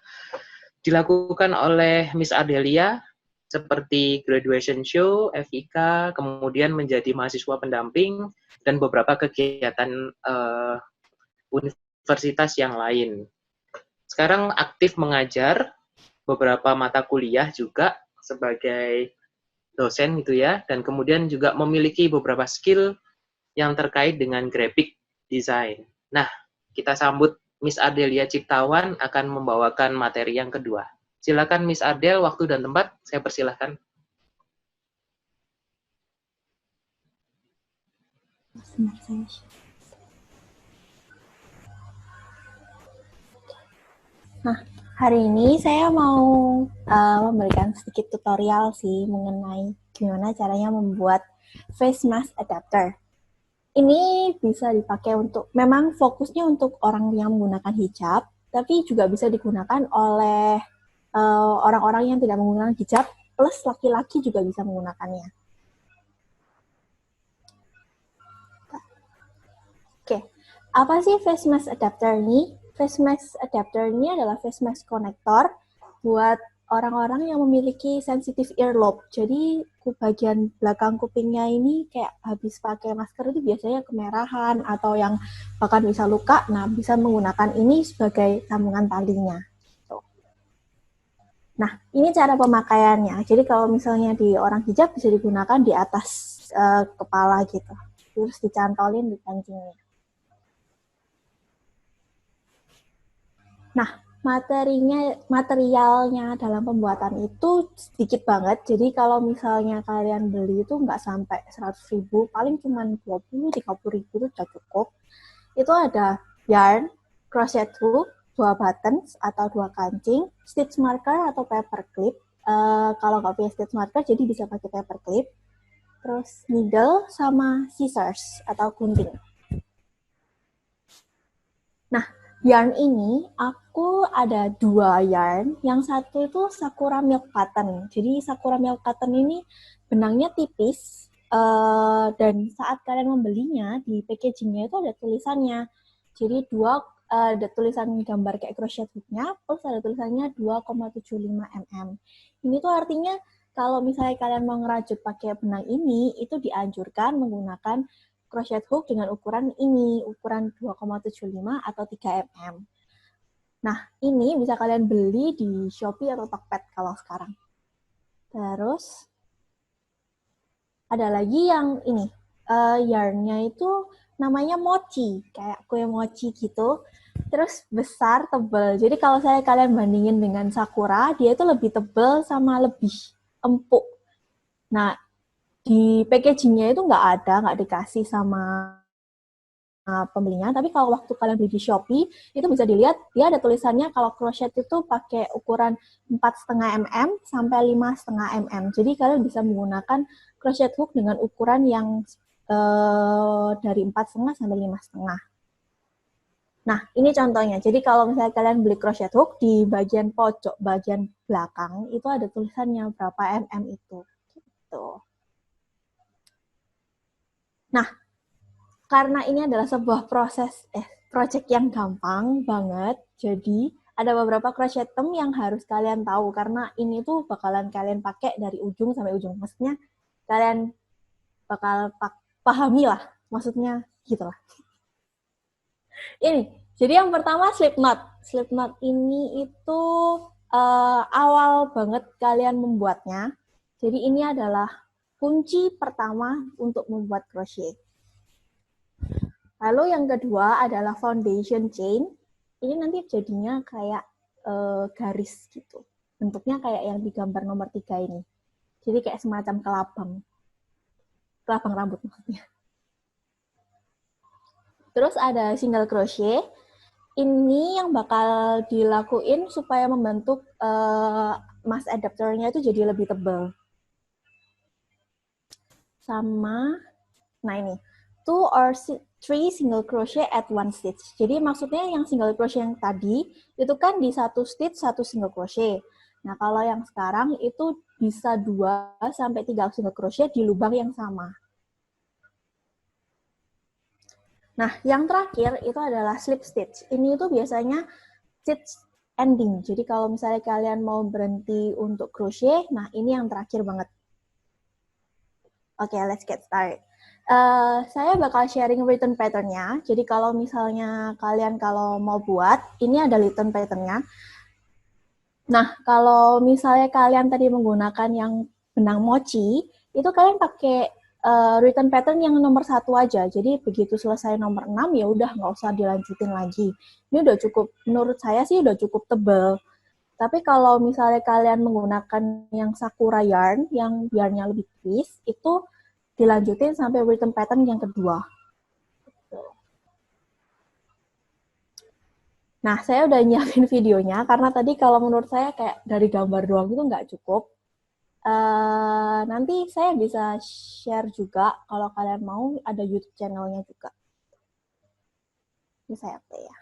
dilakukan oleh Miss Ardelia seperti graduation show, FIK, kemudian menjadi mahasiswa pendamping, dan beberapa kegiatan universitas yang lain. Sekarang aktif mengajar beberapa mata kuliah juga sebagai dosen gitu ya, dan kemudian juga memiliki beberapa skill yang terkait dengan graphic design. Nah, kita sambut Miss Ardelia Ciptawan akan membawakan materi yang kedua. Silakan Miss Ardel, waktu dan tempat, saya persilahkan. Nah, hari ini saya mau memberikan sedikit tutorial sih mengenai gimana caranya membuat face mask adapter. Ini bisa dipakai untuk, memang fokusnya untuk orang yang menggunakan hijab, tapi juga bisa digunakan oleh orang-orang yang tidak menggunakan hijab, plus laki-laki juga bisa menggunakannya. Oke, apa sih face mask adapter ini? Face mask adapter ini adalah face mask connector buat orang-orang yang memiliki sensitive earlobe. Jadi bagian belakang kupingnya ini kayak habis pakai masker itu biasanya kemerahan atau yang bahkan bisa luka. Nah, bisa menggunakan ini sebagai sambungan talinya. Nah, ini cara pemakaiannya. Jadi kalau misalnya di orang hijab bisa digunakan di atas kepala gitu. Terus dicantolin di kancingnya. Nah, materialnya dalam pembuatan itu sedikit banget. Jadi kalau misalnya kalian beli itu nggak sampai 100.000, paling cuma 20-30 ribu itu udah cukup. Itu ada yarn, crochet hook, 2 buttons atau 2 kancing, stitch marker atau paper clip. Kalau nggak punya stitch marker, jadi bisa pakai paper clip. Terus needle sama scissors atau gunting. Nah, yarn ini aku ada 2 yarn. Yang satu itu Sakura Milk Cotton. Jadi Sakura Milk Cotton ini benangnya tipis, dan saat kalian membelinya di packagingnya itu ada tulisannya. Jadi ada tulisan gambar kayak crochet hook-nya, terus ada tulisannya 2,75 mm. Ini tuh artinya kalau misalnya kalian mau ngerajut pakai benang ini, itu dianjurkan menggunakan crochet hook dengan ukuran ini, ukuran 2,75 atau 3 mm. Nah, ini bisa kalian beli di Shopee atau Tokped kalau sekarang. Terus, ada lagi yang ini, yarnnya itu namanya mochi, kayak kue mochi gitu. Terus besar, tebal. Jadi kalau saya kalian bandingin dengan Sakura, dia itu lebih tebal sama lebih empuk. Nah, di packagingnya itu nggak dikasih sama pembelinya, tapi kalau waktu kalian beli di Shopee, itu bisa dilihat, dia ada tulisannya kalau crochet itu pakai ukuran 4,5 mm sampai 5,5 mm. Jadi kalian bisa menggunakan crochet hook dengan ukuran yang dari 4,5 sampai 5,5. Nah, ini contohnya. Jadi kalau misalnya kalian beli crochet hook, di bagian pojok, bagian belakang, itu ada tulisannya berapa mm itu. Gitu. Nah, karena ini adalah sebuah project yang gampang banget, jadi ada beberapa crochet term yang harus kalian tahu, karena ini tuh bakalan kalian pakai dari ujung sampai ujung. Maksudnya, kalian bakal pahami lah, maksudnya gitu lah. Ini, jadi yang pertama slip knot. Slip knot ini itu awal banget kalian membuatnya. Jadi ini adalah kunci pertama untuk membuat crochet. Lalu yang kedua adalah foundation chain. Ini nanti jadinya kayak garis gitu. Bentuknya kayak yang di gambar nomor 3 ini. Jadi kayak semacam kelabang. Kelabang rambut maksudnya. Terus ada single crochet. Ini yang bakal dilakuin supaya membentuk mask adapternya itu jadi lebih tebal. Sama, nah ini, 2 or 3 single crochet at one stitch. Jadi maksudnya yang single crochet yang tadi, itu kan di satu stitch, satu single crochet. Nah kalau yang sekarang itu bisa 2-3 single crochet di lubang yang sama. Nah, yang terakhir itu adalah slip stitch. Ini itu biasanya stitch ending. Jadi kalau misalnya kalian mau berhenti untuk crochet, nah ini yang terakhir banget. Oke, let's get started. Saya bakal sharing written pattern-nya. Jadi kalau misalnya kalian kalau mau buat, ini ada written pattern-nya. Nah, kalau misalnya kalian tadi menggunakan yang benang mochi, itu kalian pakai written pattern yang nomor 1 aja. Jadi begitu selesai nomor 6 ya udah nggak usah dilanjutin lagi. Ini udah cukup, menurut saya sih udah cukup tebal. Tapi kalau misalnya kalian menggunakan yang Sakura yarn, yang yarnnya lebih tipis, itu dilanjutin sampai written pattern yang kedua. Nah, saya udah nyiapin videonya, karena tadi kalau menurut saya kayak dari gambar doang itu nggak cukup. Nanti saya bisa share juga kalau kalian mau, ada YouTube channelnya juga. Ini saya play ya.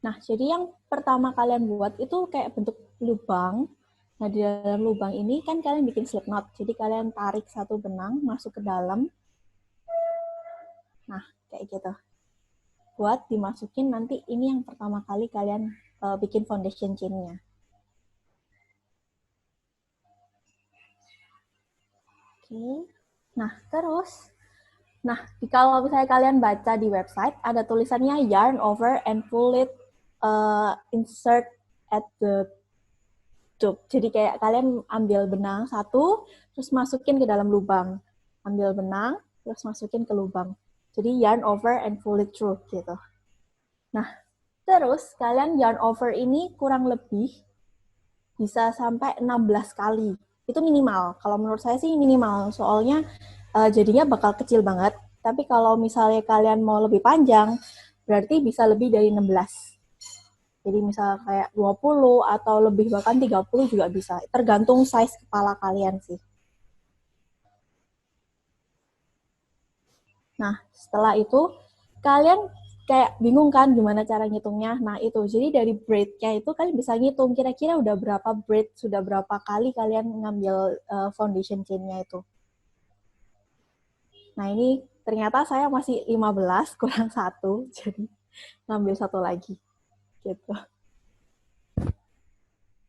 Nah, jadi yang pertama kalian buat itu kayak bentuk lubang. Nah, di dalam lubang ini kan kalian bikin slip knot. Jadi kalian tarik satu benang masuk ke dalam. Nah, kayak gitu. Buat dimasukin nanti ini yang pertama kali kalian bikin foundation chain-nya. Oke. Nah, terus, kalau misalnya kalian baca di website, ada tulisannya yarn over and pull it insert at the tube. Jadi kayak kalian ambil benang satu, terus masukin ke dalam lubang. Ambil benang, terus masukin ke lubang. Jadi yarn over and pull it through gitu. Nah, terus kalian yarn over ini kurang lebih bisa sampai 16 kali. Itu minimal. Kalau menurut saya sih minimal, soalnya jadinya bakal kecil banget. Tapi kalau misalnya kalian mau lebih panjang, berarti bisa lebih dari 16. Jadi misal kayak 20 atau lebih bahkan 30 juga bisa. Tergantung size kepala kalian sih. Nah, setelah itu kalian kayak bingung kan gimana cara ngitungnya. Nah, itu. Jadi dari braid-nya itu kalian bisa ngitung kira-kira udah berapa braid, sudah berapa kali kalian ngambil foundation chain-nya itu. Nah, ini ternyata saya masih 15 kurang 1, jadi ngambil 1 lagi. Gitu.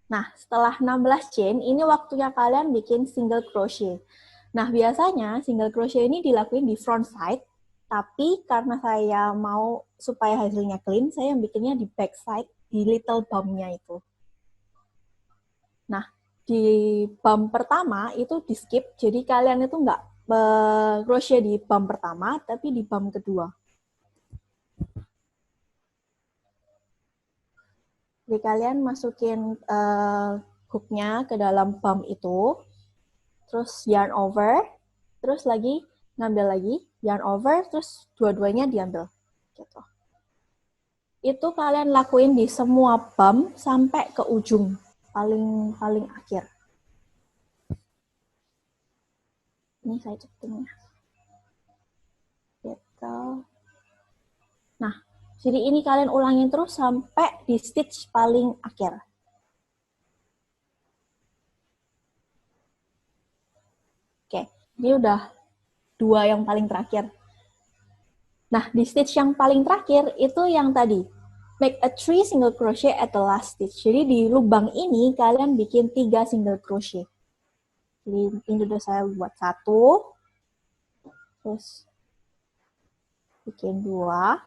Nah, setelah 16 chain, ini waktunya kalian bikin single crochet. Nah, biasanya single crochet ini dilakuin di front side, tapi karena saya mau supaya hasilnya clean, saya bikinnya di back side, di little bump-nya itu. Nah, di bump pertama itu di skip, jadi kalian itu nggak crochet di bump pertama, tapi di bump kedua. Jadi kalian masukin hook-nya ke dalam bump itu, terus yarn over, terus lagi ngambil lagi, yarn over, terus dua-duanya diambil. Gitu. Itu kalian lakuin di semua bump sampai ke ujung, paling akhir. Ini saya cepetin ya. Gitu. Nah, jadi ini kalian ulangin terus sampai di stitch paling akhir. Oke, ini udah 2 yang paling terakhir. Nah, di stitch yang paling terakhir itu yang tadi. Make a 3 single crochet at the last stitch. Jadi di lubang ini kalian bikin 3 single crochet. Jadi ini udah saya buat 1. Terus bikin 2.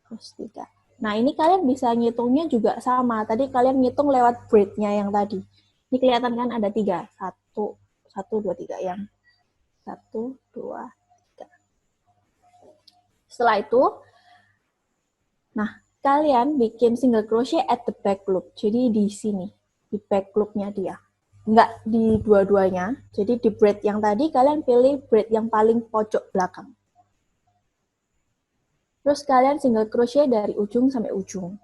Terus 3. Nah, ini kalian bisa ngitungnya juga sama. Tadi kalian ngitung lewat braid-nya yang tadi. Ini kelihatan kan ada 3. 1, 2, 3. Yang 1, 2, 3. Setelah itu, nah, kalian bikin single crochet at the back loop. Jadi di sini, di back loop-nya dia. Enggak di dua-duanya. Jadi di braid yang tadi, kalian pilih braid yang paling pojok belakang. Terus kalian single crochet dari ujung sampai ujung.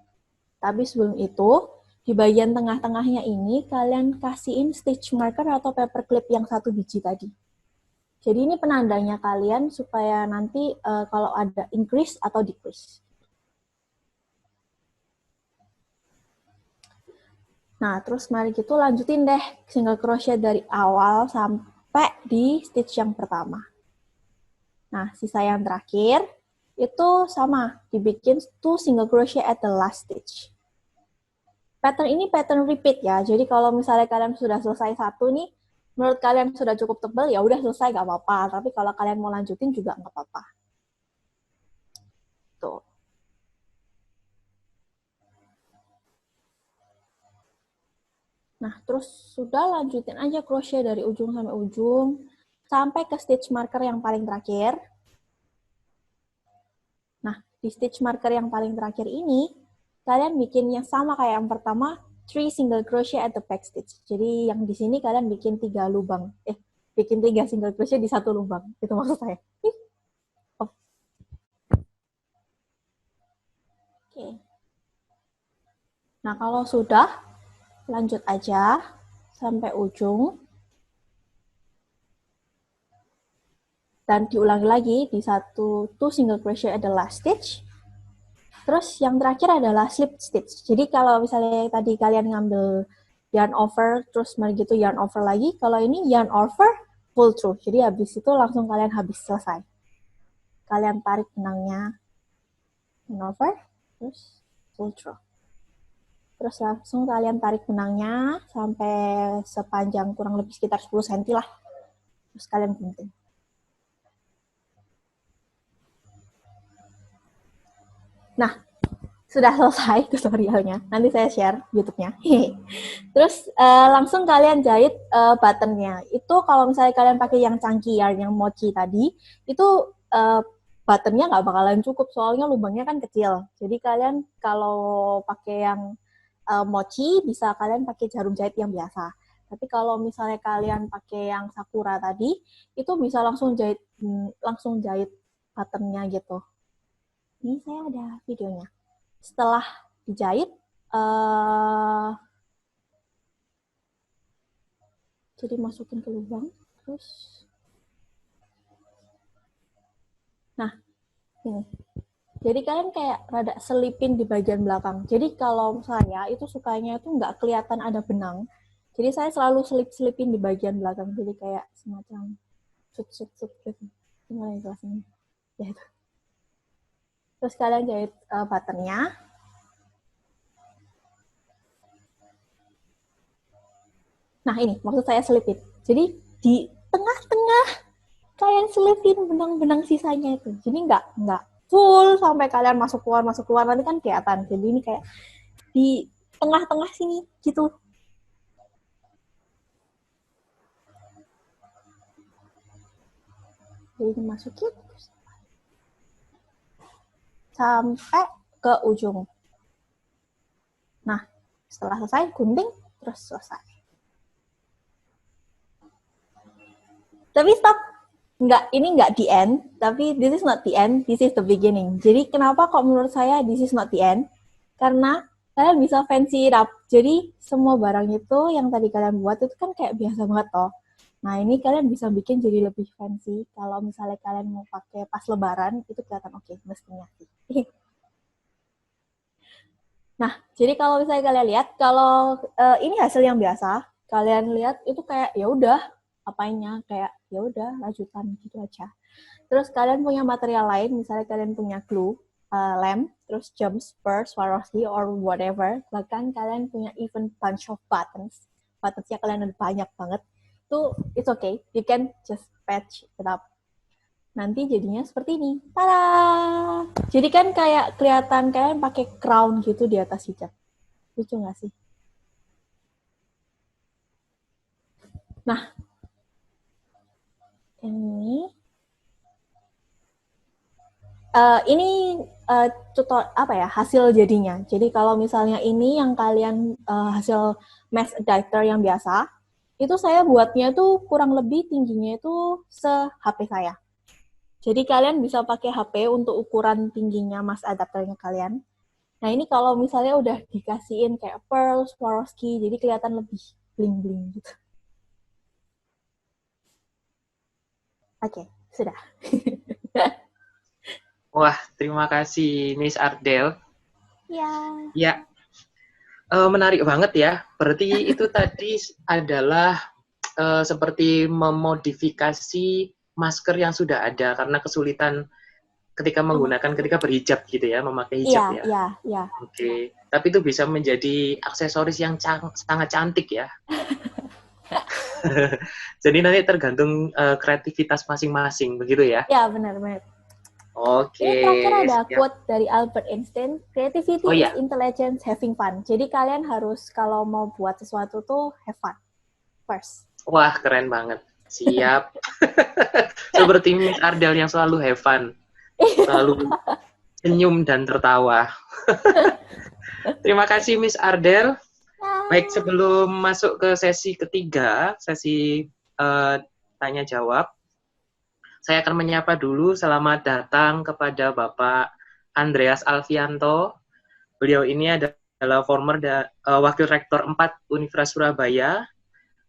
Tapi sebelum itu, di bagian tengah-tengahnya ini, kalian kasihin stitch marker atau paper clip yang 1 biji tadi. Jadi ini penandanya kalian supaya nanti kalau ada increase atau decrease. Nah, terus mari kita lanjutin deh single crochet dari awal sampai di stitch yang pertama. Nah, sisa yang terakhir itu sama, dibikin 2 single crochet at the last stitch. Pattern ini pattern repeat ya, jadi kalau misalnya kalian sudah selesai 1 nih, menurut kalian sudah cukup tebal, ya udah selesai, nggak apa-apa. Tapi kalau kalian mau lanjutin juga nggak apa-apa. Tuh. Nah, terus sudah lanjutin aja crochet dari ujung sampai ujung, sampai ke stitch marker yang paling terakhir. Nah, di stitch marker yang paling terakhir ini, kalian bikin yang sama kayak yang pertama, 3 single crochet at the back stitch. Jadi yang di sini kalian bikin 3 lubang. Bikin 3 single crochet di 1 lubang. Itu maksud saya. Oh. Oke. Nah, kalau sudah, lanjut aja sampai ujung. Dan diulangi lagi di 2 single crochet at the last stitch. Terus yang terakhir adalah slip stitch. Jadi kalau misalnya tadi kalian ngambil yarn over, terus mari gitu yarn over lagi. Kalau ini yarn over, pull through. Jadi habis itu langsung kalian habis selesai. Kalian tarik benangnya, yarn over, terus pull through. Terus langsung kalian tarik benangnya sampai sepanjang kurang lebih sekitar 10 cm lah. Terus kalian gunting. Nah, sudah selesai tutorialnya. Nanti saya share YouTube-nya. Terus langsung kalian jahit button-nya. Itu kalau misalnya kalian pakai yang chunky yarn, yang mochi tadi, itu button-nya nggak bakalan cukup, soalnya lubangnya kan kecil. Jadi kalian kalau pakai yang mochi, bisa kalian pakai jarum jahit yang biasa. Tapi kalau misalnya kalian pakai yang Sakura tadi, itu bisa langsung jahit patternnya gitu. Ini saya ada videonya. Setelah dijahit, jadi masukin ke lubang, terus, nah ini. Jadi kalian kayak rada selipin di bagian belakang. Jadi kalau saya itu sukanya itu nggak kelihatan ada benang. Jadi saya selalu selipin di bagian belakang. Jadi kayak semacam sut gitu. Gimana jelasinnya? Ya itu. Terus kalian jahit buttonnya. Nah ini maksud saya selipin. Jadi di tengah-tengah kalian selipin benang-benang sisanya itu. Jadi nggak full sampai kalian masuk keluar nanti kan kelihatan. Jadi ini kayak di tengah-tengah sini gitu. Jadi dimasukin sampai ke ujung. Nah, setelah selesai gunting terus selesai. Tapi stop. Ini nggak the end, tapi this is not the end, this is the beginning. Jadi kenapa kok menurut saya this is not the end? Karena kalian bisa fancy it up. Jadi semua barang itu yang tadi kalian buat itu kan kayak biasa banget toh. Nah ini kalian bisa bikin jadi lebih fancy. Kalau misalnya kalian mau pakai pas lebaran, itu kelihatan oke, mestinya sih. Nah, jadi kalau misalnya kalian lihat, kalau ini hasil yang biasa, kalian lihat itu kayak ya udah apanya kayak ya udah lanjutan gitu aja. Terus kalian punya material lain, misalnya kalian punya glue, lem, terus jump, spur, Swarovski, or whatever. Bahkan kalian punya even bunch of buttons. Buttonsnya kalian ada banyak banget. Itu it's okay, you can just patch it up. Nanti jadinya seperti ini. Tada! Jadi kan kayak kelihatan kalian pakai crown gitu di atas hijab. Lucu nggak sih? Nah, ini hasil jadinya. Jadi kalau misalnya ini yang kalian hasil mask adapter yang biasa, itu saya buatnya tuh kurang lebih tingginya itu se-HP saya. Jadi kalian bisa pakai HP untuk ukuran tingginya mask adapternya kalian. Nah ini kalau misalnya udah dikasihin kayak pearl, Swarovski, jadi kelihatan lebih bling-bling gitu. Oke, sudah. Wah, terima kasih Miss Ardel. Ya. Ya, menarik banget ya. Berarti itu tadi adalah seperti memodifikasi masker yang sudah ada karena kesulitan ketika berhijab gitu ya, memakai hijab ya. Iya. Oke. Tapi itu bisa menjadi aksesoris yang sangat cantik ya. Jadi nanti tergantung kreativitas masing-masing, begitu ya? Ya, benar. Oke. Ini terakhir ada quote dari Albert Einstein, creativity is intelligence having fun. Jadi kalian harus kalau mau buat sesuatu tuh have fun first. Wah, keren banget. Siap. Seperti Miss Ardel yang selalu have fun. Selalu senyum dan tertawa. Terima kasih Miss Ardel. Baik, sebelum masuk ke sesi ketiga, sesi tanya jawab, saya akan menyapa dulu selamat datang kepada Bapak Andreas Alfianto. Beliau ini adalah former Wakil Rektor 4 Universitas Surabaya,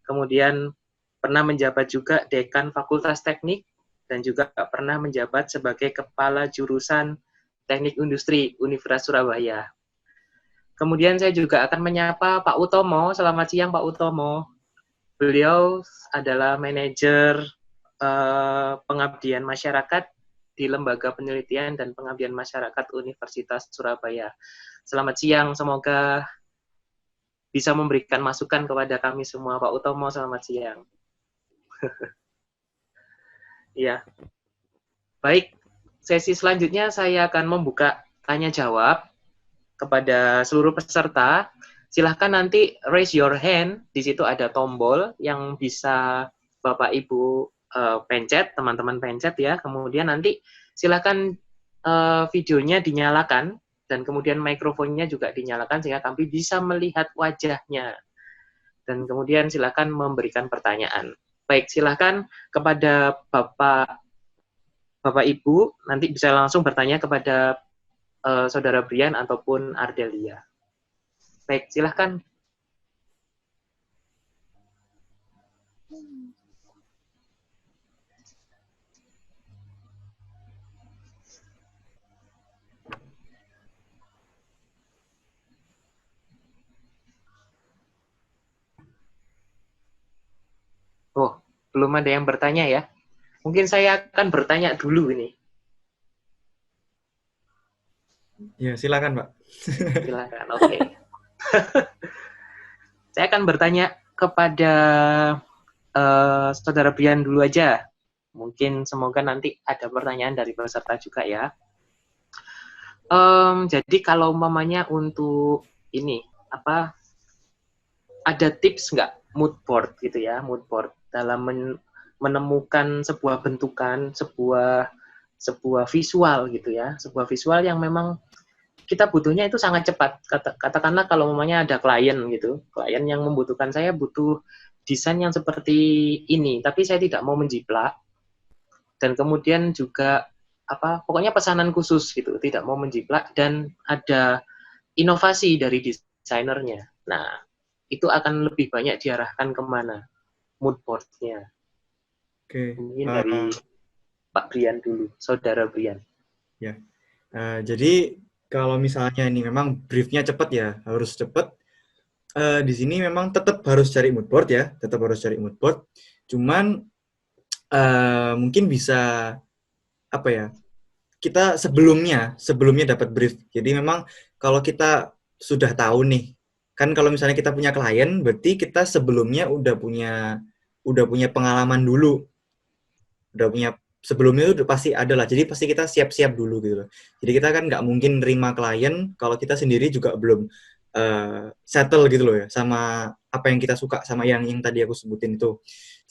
kemudian pernah menjabat juga Dekan Fakultas Teknik, dan juga pernah menjabat sebagai Kepala Jurusan Teknik Industri Universitas Surabaya. Kemudian saya juga akan menyapa Pak Utomo. Selamat siang Pak Utomo. Beliau adalah manajer pengabdian masyarakat di Lembaga Penelitian dan Pengabdian Masyarakat Universitas Surabaya. Selamat siang, semoga bisa memberikan masukan kepada kami semua. Pak Utomo, selamat siang. Ya. Baik, sesi selanjutnya saya akan membuka tanya jawab kepada seluruh peserta. Silahkan nanti raise your hand, di situ ada tombol yang bisa Bapak Ibu pencet, teman-teman pencet ya. Kemudian nanti silahkan videonya dinyalakan dan kemudian mikrofonnya juga dinyalakan sehingga kami bisa melihat wajahnya. Dan kemudian silakan memberikan pertanyaan. Baik, silakan kepada Bapak Ibu, nanti bisa langsung bertanya kepada Saudara Brian ataupun Ardelia. Baik, silahkan. Oh, belum ada yang bertanya ya? Mungkin saya akan bertanya dulu ini. Ya, silakan, Pak. Silakan, oke. Saya akan bertanya kepada Saudara Brian dulu aja. Mungkin semoga nanti ada pertanyaan dari peserta juga ya. Jadi kalau umpamanya untuk ini, ada tips nggak mood board gitu ya, mood board dalam menemukan sebuah bentukan, sebuah visual gitu ya, sebuah visual yang memang kita butuhnya itu sangat cepat. Katakanlah kalau umpamanya ada klien gitu, klien yang membutuhkan saya butuh desain yang seperti ini, tapi saya tidak mau menjiplak, dan kemudian juga pokoknya pesanan khusus gitu, tidak mau menjiplak, dan ada inovasi dari desainernya. Nah, itu akan lebih banyak diarahkan kemana mood board-nya. Oke. Mungkin dari Pak Brian dulu, Saudara Brian. Ya. Jadi kalau misalnya ini memang briefnya cepat ya, harus cepat. Di sini memang tetap harus cari mood board ya, tetap harus cari mood board. Cuman mungkin bisa apa ya? Kita sebelumnya dapat brief. Jadi memang kalau kita sudah tahu nih, kan kalau misalnya kita punya klien, berarti kita sebelumnya udah punya pengalaman dulu, udah punya sebelumnya itu pasti ada lah. Jadi pasti kita siap-siap dulu gitu loh. Jadi kita kan nggak mungkin nerima klien kalau kita sendiri juga belum settle gitu loh ya sama apa yang kita suka, sama yang tadi aku sebutin itu.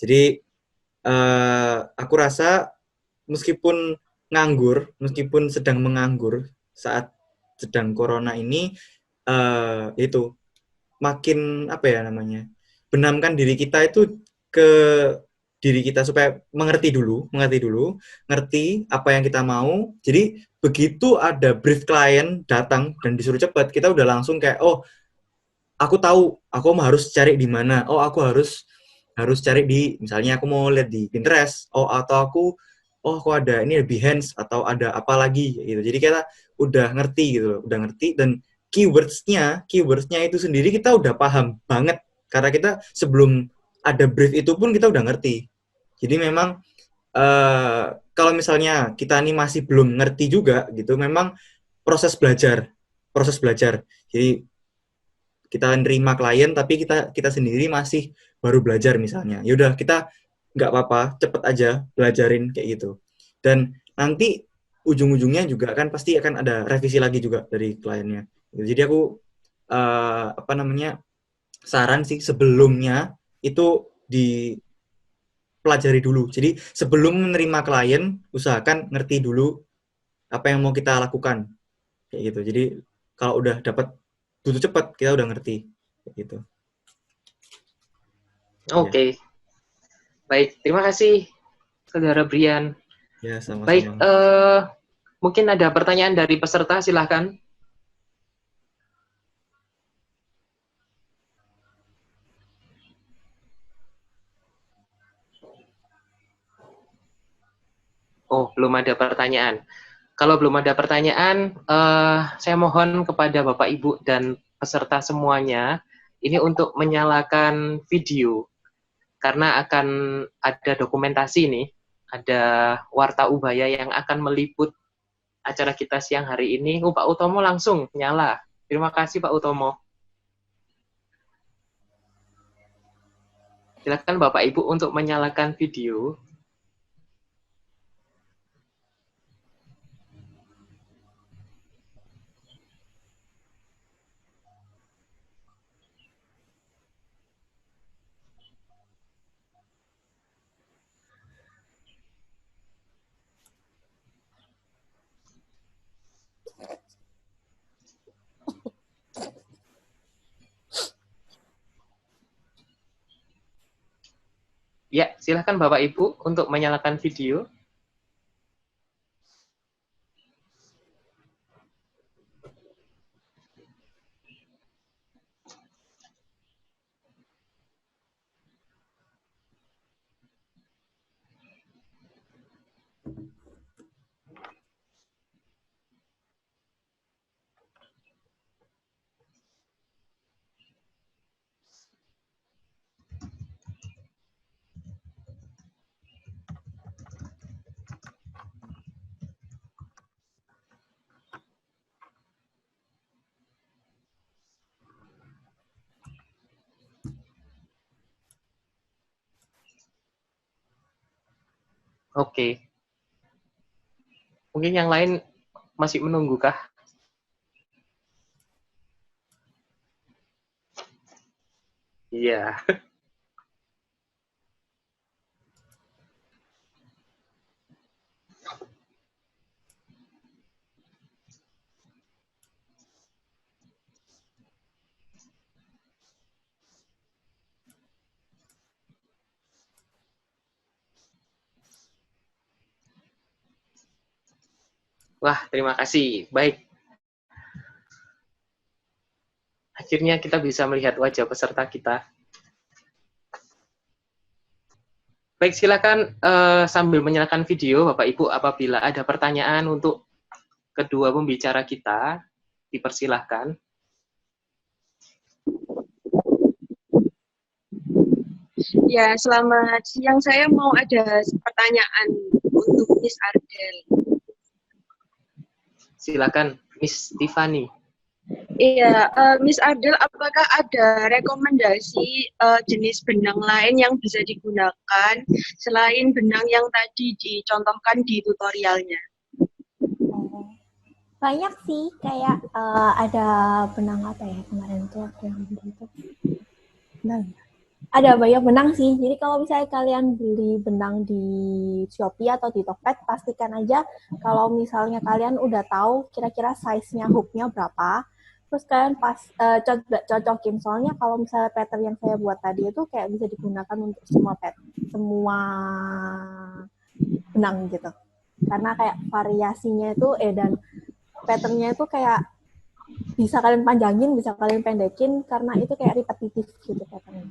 Jadi aku rasa meskipun meskipun sedang menganggur saat sedang corona ini, itu makin apa ya namanya, benamkan diri kita itu ke diri kita supaya mengerti dulu, ngerti apa yang kita mau. Jadi begitu ada brief klien datang dan disuruh cepat, kita udah langsung kayak, oh aku tahu aku harus cari di mana, oh aku harus cari di, misalnya aku mau lihat di Pinterest, aku ada ini ada Behance atau ada apa lagi gitu. Jadi kita udah ngerti gitu loh, udah ngerti, dan keywordsnya itu sendiri kita udah paham banget karena kita sebelum ada brief itu pun kita udah ngerti. Jadi memang kalau misalnya kita ini masih belum ngerti juga gitu, memang proses belajar. Jadi kita nerima klien tapi kita sendiri masih baru belajar misalnya, yaudah kita nggak apa-apa, cepet aja belajarin kayak gitu. Dan nanti ujung-ujungnya juga kan pasti akan ada revisi lagi juga dari kliennya. Jadi aku saran sih sebelumnya itu dipelajari dulu. Jadi sebelum menerima klien usahakan ngerti dulu apa yang mau kita lakukan kayak gitu. Jadi kalau udah dapat butuh cepat, kita udah ngerti kayak gitu. Oke. Baik, terima kasih Saudara Brian. Ya, sama-sama. Baik, mungkin ada pertanyaan dari peserta, silahkan. Oh, belum ada pertanyaan. Kalau belum ada pertanyaan, saya mohon kepada Bapak, Ibu, dan peserta semuanya, ini untuk menyalakan video. Karena akan ada dokumentasi nih, ada Warta Ubaya yang akan meliput acara kita siang hari ini. Pak Utomo langsung nyala. Terima kasih Pak Utomo. Silakan Bapak Ibu untuk menyalakan video. Ya, silahkan Bapak Ibu untuk menyalakan video. Oke. Mungkin yang lain masih menunggukah? Iya. Wah, terima kasih. Baik. Akhirnya kita bisa melihat wajah peserta kita. Baik, silakan sambil menyalakan video, Bapak Ibu, apabila ada pertanyaan untuk kedua pembicara kita, dipersilahkan. Ya, selamat siang. Saya mau ada pertanyaan untuk Miss Ardel. Silakan, Miss Tiffany. Iya, Miss Ardel, apakah ada rekomendasi jenis benang lain yang bisa digunakan selain benang yang tadi dicontohkan di tutorialnya? Banyak sih, kayak ada benang apa ya kemarin tuh aku yang beli itu. Benang. Ada banyak benang sih. Jadi kalau misalnya kalian beli benang di Shopee atau di Tokped, pastikan aja kalau misalnya kalian udah tahu kira-kira size-nya hook-nya berapa. Terus kalian cocokin. Soalnya kalau misalnya pattern yang saya buat tadi itu kayak bisa digunakan untuk semua benang gitu. Karena kayak variasinya itu dan pattern-nya itu kayak bisa kalian panjangin, bisa kalian pendekin karena itu kayak repetitif gitu pattern-nya.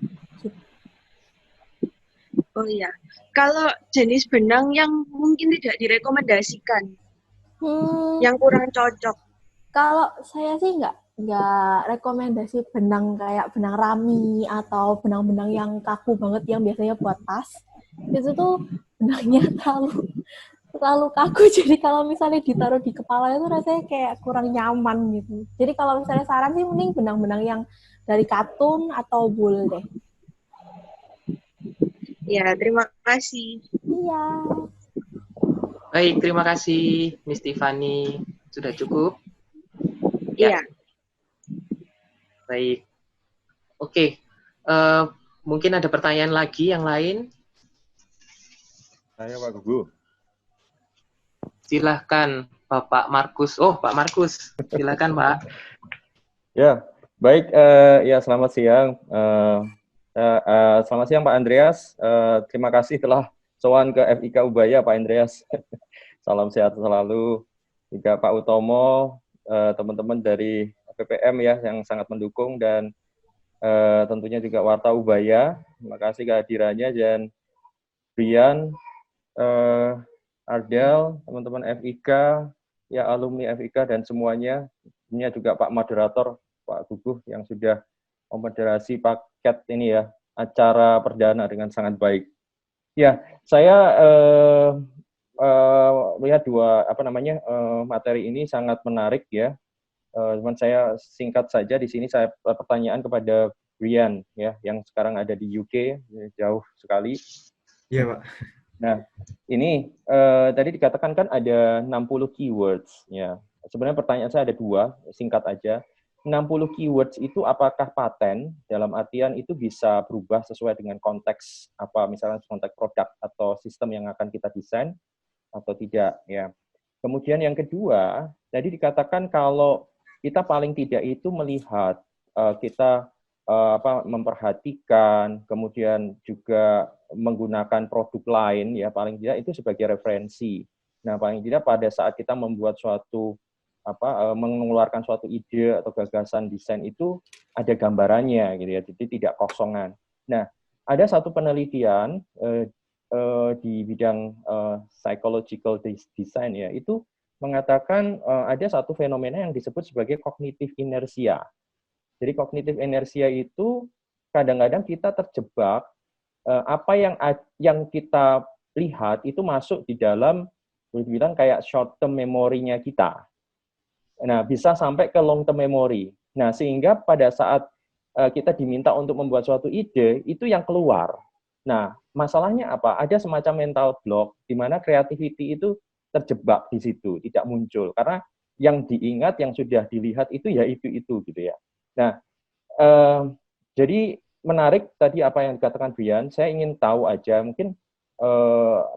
Oh iya, kalau jenis benang yang mungkin tidak direkomendasikan, yang kurang cocok. Kalau saya sih nggak rekomendasi benang kayak benang rami atau benang-benang yang kaku banget yang biasanya buat tas. Itu tuh benangnya terlalu kaku, jadi kalau misalnya ditaruh di kepala itu rasanya kayak kurang nyaman gitu. Jadi kalau misalnya saran sih mending benang-benang yang dari katun atau wool deh. Ya, terima kasih. Iya. Baik, terima kasih Miss Tiffany. Sudah cukup? Iya. Baik. Oke. Mungkin ada pertanyaan lagi yang lain? Saya Pak Gugu. Silahkan Bapak Markus. Oh, Pak Markus. Silahkan Pak. Ya, baik. Ya, selamat siang. Selamat siang Pak Andreas. Terima kasih telah sowan ke FIK Ubaya Pak Andreas. Salam sehat selalu. Juga Pak Utomo, teman-teman dari PPM ya yang sangat mendukung, dan tentunya juga Warta Ubaya. Terima kasih kehadirannya, dan Brian, Ardel, teman-teman FIK, ya alumni FIK dan semuanya. Ini juga Pak Moderator, Pak Guguh yang sudah memoderasi paket ini ya, acara perdana dengan sangat baik. Ya, saya melihat materi ini sangat menarik ya. Cuman saya singkat saja di sini, saya pertanyaan kepada Brian ya, yang sekarang ada di UK, jauh sekali. Iya, Pak. Nah, ini tadi dikatakan kan ada 60 keywords ya. Sebenarnya pertanyaan saya ada dua, singkat aja. 60 keywords itu apakah paten, dalam artian itu bisa berubah sesuai dengan konteks apa, misalnya konteks produk atau sistem yang akan kita desain atau tidak ya. Kemudian yang kedua, tadi dikatakan kalau kita paling tidak itu melihat kita memperhatikan, kemudian juga menggunakan produk lain, ya paling tidak itu sebagai referensi. Nah, paling tidak pada saat kita membuat suatu mengeluarkan suatu ide atau gagasan desain itu ada gambarannya gitu ya, jadi tidak kosongan. Nah, ada satu penelitian di bidang psychological design ya, itu mengatakan ada satu fenomena yang disebut sebagai cognitive inertia. Jadi cognitive inertia itu kadang-kadang kita terjebak apa yang kita lihat itu masuk di dalam boleh dibilang kayak short term memorinya kita. Nah, bisa sampai ke long term memory. Nah, sehingga pada saat kita diminta untuk membuat suatu ide, itu yang keluar. Nah, masalahnya apa? Ada semacam mental block di mana creativity itu terjebak di situ, tidak muncul. Karena yang diingat, yang sudah dilihat itu ya itu gitu ya. Nah, jadi menarik tadi apa yang dikatakan Brian, saya ingin tahu aja mungkin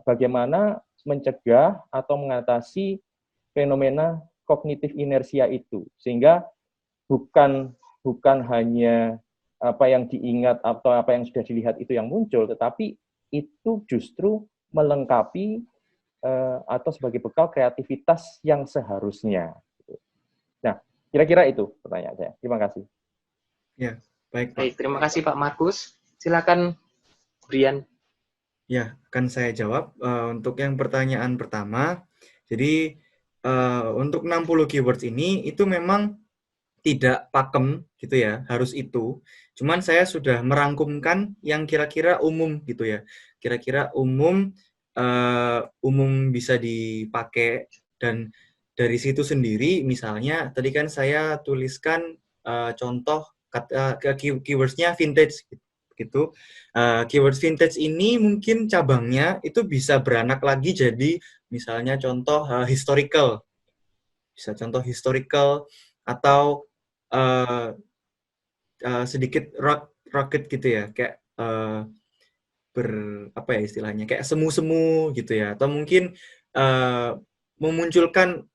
bagaimana mencegah atau mengatasi fenomena kognitif inersia itu, sehingga bukan hanya apa yang diingat atau apa yang sudah dilihat itu yang muncul, tetapi itu justru melengkapi atau sebagai bekal kreativitas yang seharusnya. Nah, kira-kira itu pertanyaan saya. Terima kasih. Ya, baik Pak. Baik, terima kasih Pak Markus. Silakan Brian. Ya, akan saya jawab. Untuk yang pertanyaan pertama, jadi untuk 60 keywords ini itu memang tidak pakem gitu ya, harus itu. Cuman saya sudah merangkumkan yang kira-kira umum gitu ya. Kira-kira umum bisa dipakai, dan dari situ sendiri misalnya tadi kan saya tuliskan contoh keywords-nya vintage gitu. Keywords vintage ini mungkin cabangnya itu bisa beranak lagi jadi misalnya contoh historical. Bisa contoh historical atau sedikit rocket gitu ya, kayak apa ya istilahnya, kayak semu-semu gitu ya, atau mungkin memunculkan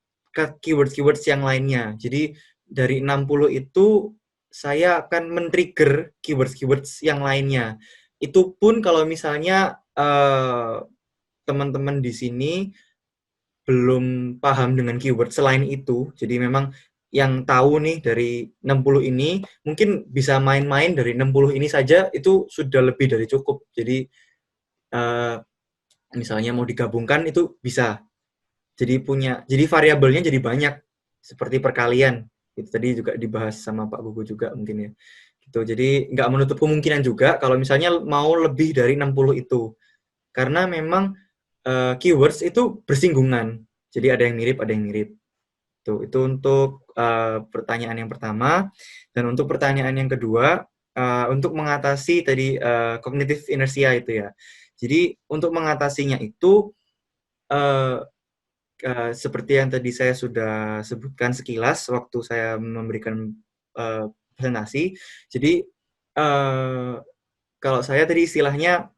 keywords yang lainnya. Jadi dari 60 itu saya akan men-trigger keywords yang lainnya. Itu pun kalau misalnya teman-teman di sini belum paham dengan keyword selain itu. Jadi memang yang tahu nih dari 60 ini, mungkin bisa main-main dari 60 ini saja, itu sudah lebih dari cukup. Jadi misalnya mau digabungkan itu bisa. Jadi variabelnya jadi banyak, seperti perkalian. Itu tadi juga dibahas sama Pak Gugu juga mungkin ya. Gitu. Jadi nggak menutup kemungkinan juga kalau misalnya mau lebih dari 60 itu. Karena memang keywords itu bersinggungan. Jadi ada yang mirip, ada yang mirip. Tuh, itu untuk pertanyaan yang pertama. Dan untuk pertanyaan yang kedua, untuk mengatasi tadi cognitive inertia itu ya. Jadi untuk mengatasinya itu seperti yang tadi saya sudah sebutkan sekilas waktu saya memberikan presentasi. Jadi kalau saya tadi istilahnya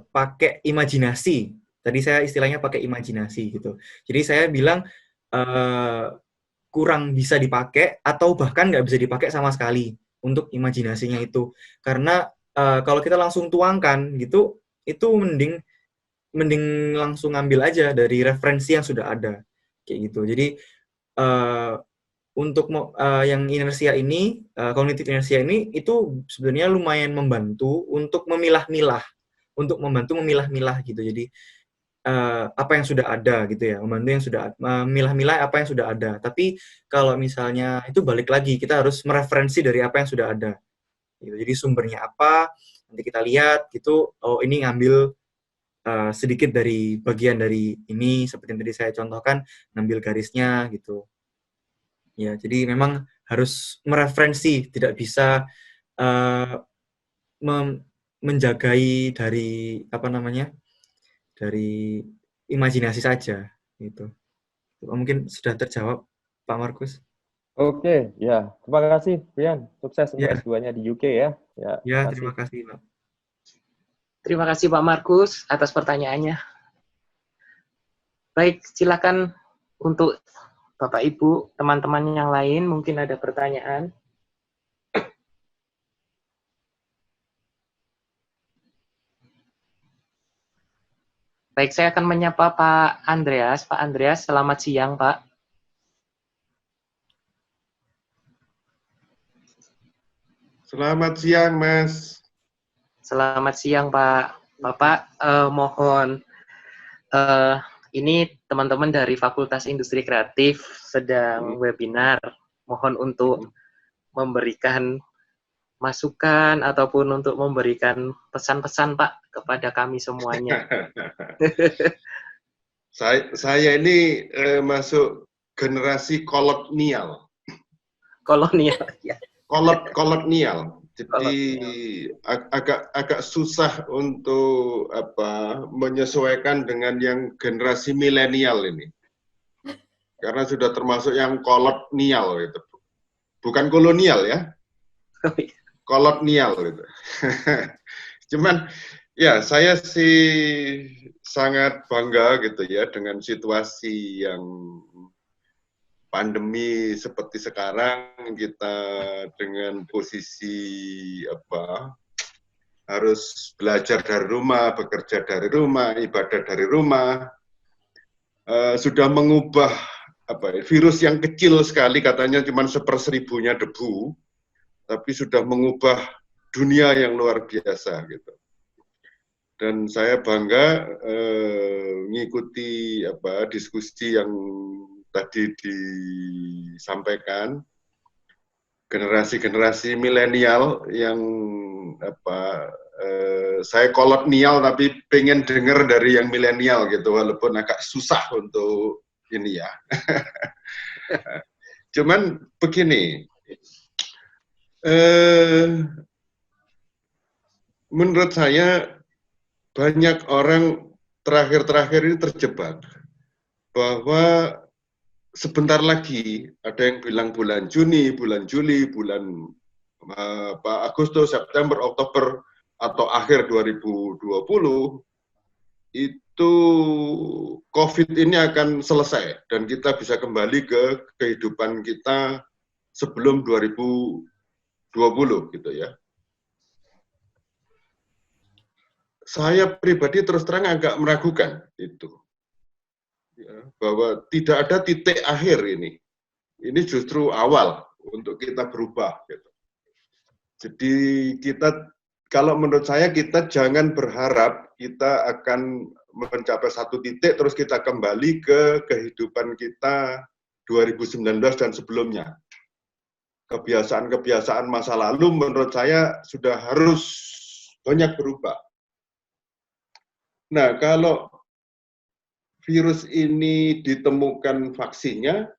pakai imajinasi. Tadi saya istilahnya pakai imajinasi gitu. Jadi saya bilang kurang bisa dipakai atau bahkan nggak bisa dipakai sama sekali untuk imajinasinya itu. Karena kalau kita langsung tuangkan gitu, itu mending langsung ngambil aja dari referensi yang sudah ada kayak gitu. Jadi untuk yang inersia ini, kognitif inersia ini itu sebenarnya lumayan membantu untuk memilah-milah gitu. Jadi apa yang sudah ada gitu ya, membantu yang sudah memilah-milah apa yang sudah ada. Tapi kalau misalnya itu balik lagi, kita harus mereferensi dari apa yang sudah ada. Gitu. Jadi sumbernya apa, nanti kita lihat gitu. Oh ini ngambil sedikit dari bagian dari ini, seperti yang tadi saya contohkan, ngambil garisnya gitu. Ya, jadi memang harus mereferensi, tidak bisa menjagai dari apa namanya, dari imajinasi saja gitu. Mungkin sudah terjawab Pak Markus. Oke, ya. Terima kasih, Brian. Sukses untuk Ya. S2-nya di UK ya. Ya, terima kasih, Pak. Terima kasih Pak Markus atas pertanyaannya. Baik, silakan untuk Bapak Ibu, teman-teman yang lain mungkin ada pertanyaan. Baik, saya akan menyapa Pak Andreas. Pak Andreas, selamat siang, Pak. Selamat siang, Mas. Selamat siang, Pak. Bapak, mohon ini teman-teman dari Fakultas Industri Kreatif sedang webinar. Mohon untuk memberikan masukan ataupun untuk memberikan pesan-pesan, Pak, kepada kami semuanya. Saya ini masuk generasi kolonial. Kolonial, ya. Kolonial. Jadi agak susah untuk menyesuaikan dengan yang generasi milenial ini. Karena sudah termasuk yang kolonial gitu. Bukan kolonial ya. Kolonial gitu. Cuman ya saya sih sangat bangga gitu ya dengan situasi yang pandemi seperti sekarang, kita dengan posisi harus belajar dari rumah, bekerja dari rumah, ibadah dari rumah, sudah mengubah virus yang kecil sekali, katanya cuma 1/1000-nya debu, tapi sudah mengubah dunia yang luar biasa gitu. Dan saya bangga mengikuti diskusi yang tadi disampaikan, generasi-generasi milenial yang saya kolonial tapi pengen dengar dari yang milenial gitu, walaupun agak susah untuk ini ya. Cuman begini, menurut saya banyak orang terakhir-terakhir ini terjebak bahwa sebentar lagi, ada yang bilang bulan Juni, bulan Juli, bulan Agustus, September, Oktober, atau akhir 2020, itu COVID ini akan selesai, dan kita bisa kembali ke kehidupan kita sebelum 2020, gitu ya. Saya pribadi terus terang agak meragukan itu. Ya, bahwa tidak ada titik akhir ini. Ini justru awal untuk kita berubah. Gitu. Jadi kalau menurut saya kita jangan berharap kita akan mencapai satu titik terus kita kembali ke kehidupan kita 2019 dan sebelumnya. Kebiasaan-kebiasaan masa lalu menurut saya sudah harus banyak berubah. Nah, kalau virus ini ditemukan vaksinnya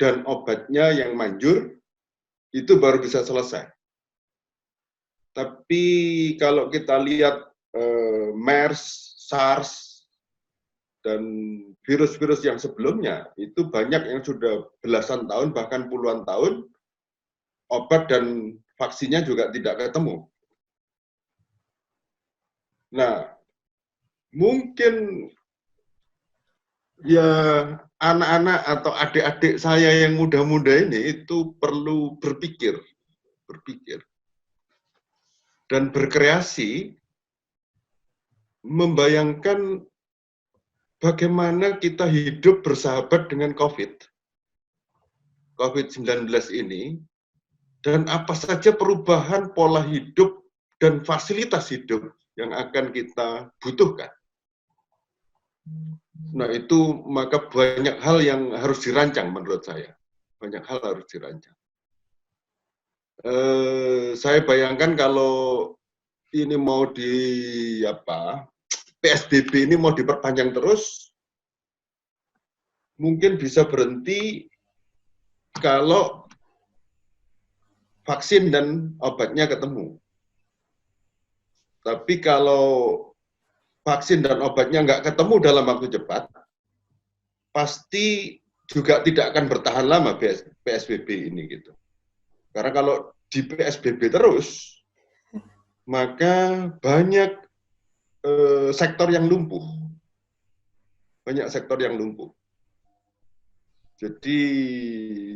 dan obatnya yang manjur, itu baru bisa selesai. Tapi kalau kita lihat MERS, SARS, dan virus-virus yang sebelumnya, itu banyak yang sudah belasan tahun, bahkan puluhan tahun, obat dan vaksinnya juga tidak ketemu. Nah, mungkin ya anak-anak atau adik-adik saya yang muda-muda ini itu perlu berpikir dan berkreasi, membayangkan bagaimana kita hidup bersahabat dengan COVID-19 ini, dan apa saja perubahan pola hidup dan fasilitas hidup yang akan kita butuhkan. Nah, itu maka banyak hal yang harus dirancang menurut saya. Banyak hal harus dirancang. Saya bayangkan kalau ini mau PSBB ini mau diperpanjang terus, mungkin bisa berhenti kalau vaksin dan obatnya ketemu. Tapi kalau vaksin dan obatnya nggak ketemu dalam waktu cepat, pasti juga tidak akan bertahan lama PSBB ini gitu. Karena kalau di PSBB terus, maka banyak sektor yang lumpuh. Banyak sektor yang lumpuh. Jadi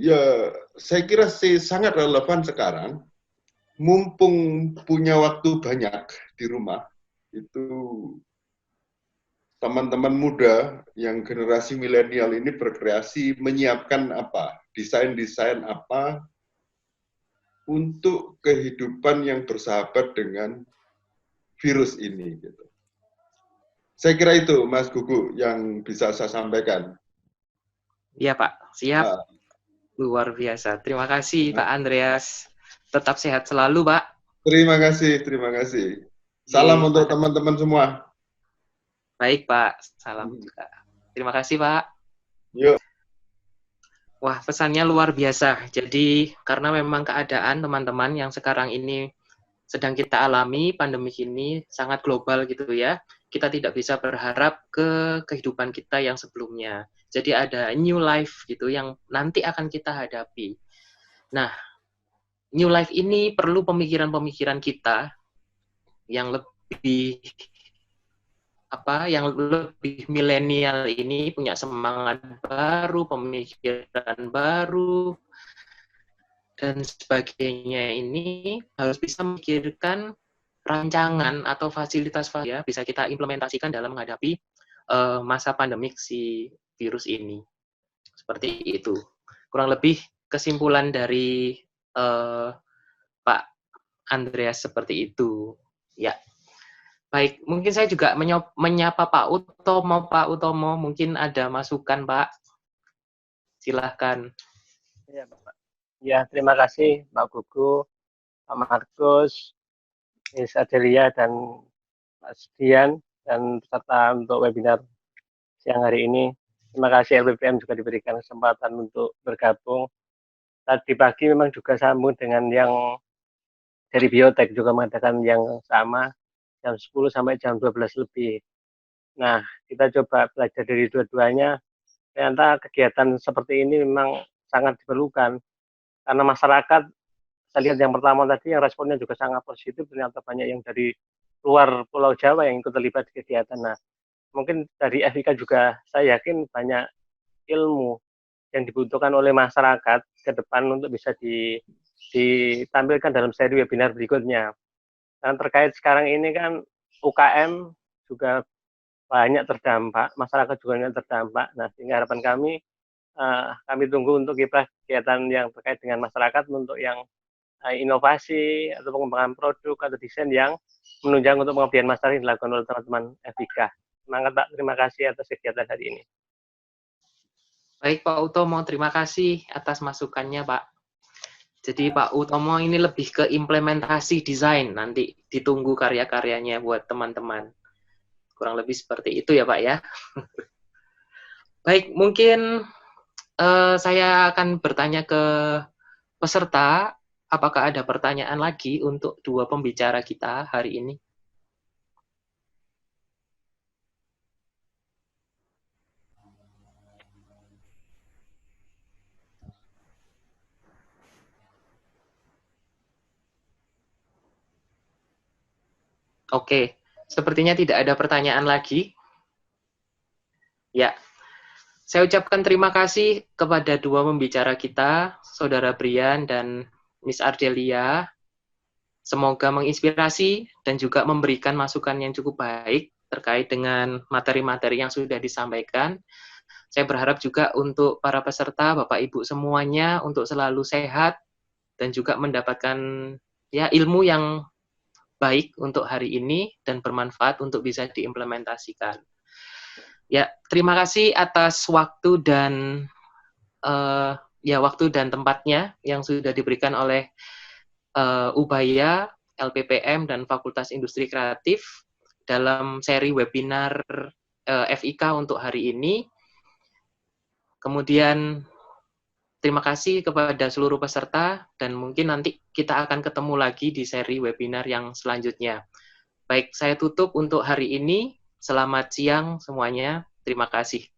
ya saya kira sih sangat relevan sekarang, mumpung punya waktu banyak di rumah, itu teman-teman muda yang generasi milenial ini berkreasi menyiapkan apa, desain-desain apa untuk kehidupan yang bersahabat dengan virus ini. Gitu. Saya kira itu, Mas Gugu, yang bisa saya sampaikan. Iya, Pak. Siap. Nah, Luar biasa. Terima kasih, Pak Andreas. Tetap sehat selalu, Pak. terima kasih, terima kasih. Salam untuk teman-teman semua. Baik, Pak. Salam juga. Terima kasih, Pak. Yuk. Wah, pesannya luar biasa. Jadi, karena memang keadaan teman-teman yang sekarang ini sedang kita alami, pandemi ini sangat global gitu ya. Kita tidak bisa berharap ke kehidupan kita yang sebelumnya. Jadi ada new life gitu yang nanti akan kita hadapi. Nah, new life ini perlu pemikiran-pemikiran kita yang lebih yang lebih milenial ini punya semangat baru, pemikiran baru, dan sebagainya ini harus bisa memikirkan rancangan atau fasilitas ya bisa kita implementasikan dalam menghadapi masa pandemik si virus ini. Seperti itu. Kurang lebih kesimpulan dari Pak Andreas seperti itu. Ya. Baik, mungkin saya juga menyapa Pak Utomo. Pak Utomo, mungkin ada masukan, Pak. Silahkan. Ya, Pak. Ya, terima kasih Pak Gugu, Pak Markus, Miss Adelia, dan Pak Sedian, dan peserta untuk webinar siang hari ini. Terima kasih LPPM juga diberikan kesempatan untuk bergabung. Tadi pagi memang juga sambung dengan yang dari Biotek juga mengadakan yang sama, jam 10 sampai jam 12 lebih. Nah, kita coba belajar dari dua-duanya. Ternyata kegiatan seperti ini memang sangat diperlukan. Karena masyarakat, saya lihat yang pertama tadi, yang responnya juga sangat positif, ternyata banyak yang dari luar Pulau Jawa yang ikut terlibat di kegiatan. Nah, mungkin dari FIK juga saya yakin banyak ilmu yang dibutuhkan oleh masyarakat ke depan untuk bisa ditampilkan dalam seri webinar berikutnya. Dan terkait sekarang ini kan UKM juga banyak terdampak, masyarakat juga banyak terdampak. Nah, sehingga harapan kami tunggu untuk kegiatan yang terkait dengan masyarakat untuk yang inovasi atau pengembangan produk atau desain yang menunjang untuk pengabdian masyarakat yang dilakukan oleh teman-teman FIK. Semangat Pak, terima kasih atas kegiatan hari ini. Baik Pak Utomo, terima kasih atas masukannya Pak. Jadi Pak Utomo ini lebih ke implementasi desain, nanti ditunggu karya-karyanya buat teman-teman. Kurang lebih seperti itu ya Pak ya. Baik, mungkin saya akan bertanya ke peserta, apakah ada pertanyaan lagi untuk dua pembicara kita hari ini? Oke, sepertinya tidak ada pertanyaan lagi. Ya, saya ucapkan terima kasih kepada dua pembicara kita, Saudara Brian dan Miss Ardelia. Semoga menginspirasi dan juga memberikan masukan yang cukup baik terkait dengan materi-materi yang sudah disampaikan. Saya berharap juga untuk para peserta, Bapak Ibu semuanya, untuk selalu sehat dan juga mendapatkan ya ilmu yang baik untuk hari ini dan bermanfaat untuk bisa diimplementasikan. Ya, terima kasih atas waktu dan waktu dan tempatnya yang sudah diberikan oleh Ubaya, LPPM dan Fakultas Industri Kreatif dalam seri webinar FIK untuk hari ini. Kemudian terima kasih kepada seluruh peserta dan mungkin nanti kita akan ketemu lagi di seri webinar yang selanjutnya. Baik, saya tutup untuk hari ini. Selamat siang semuanya. Terima kasih.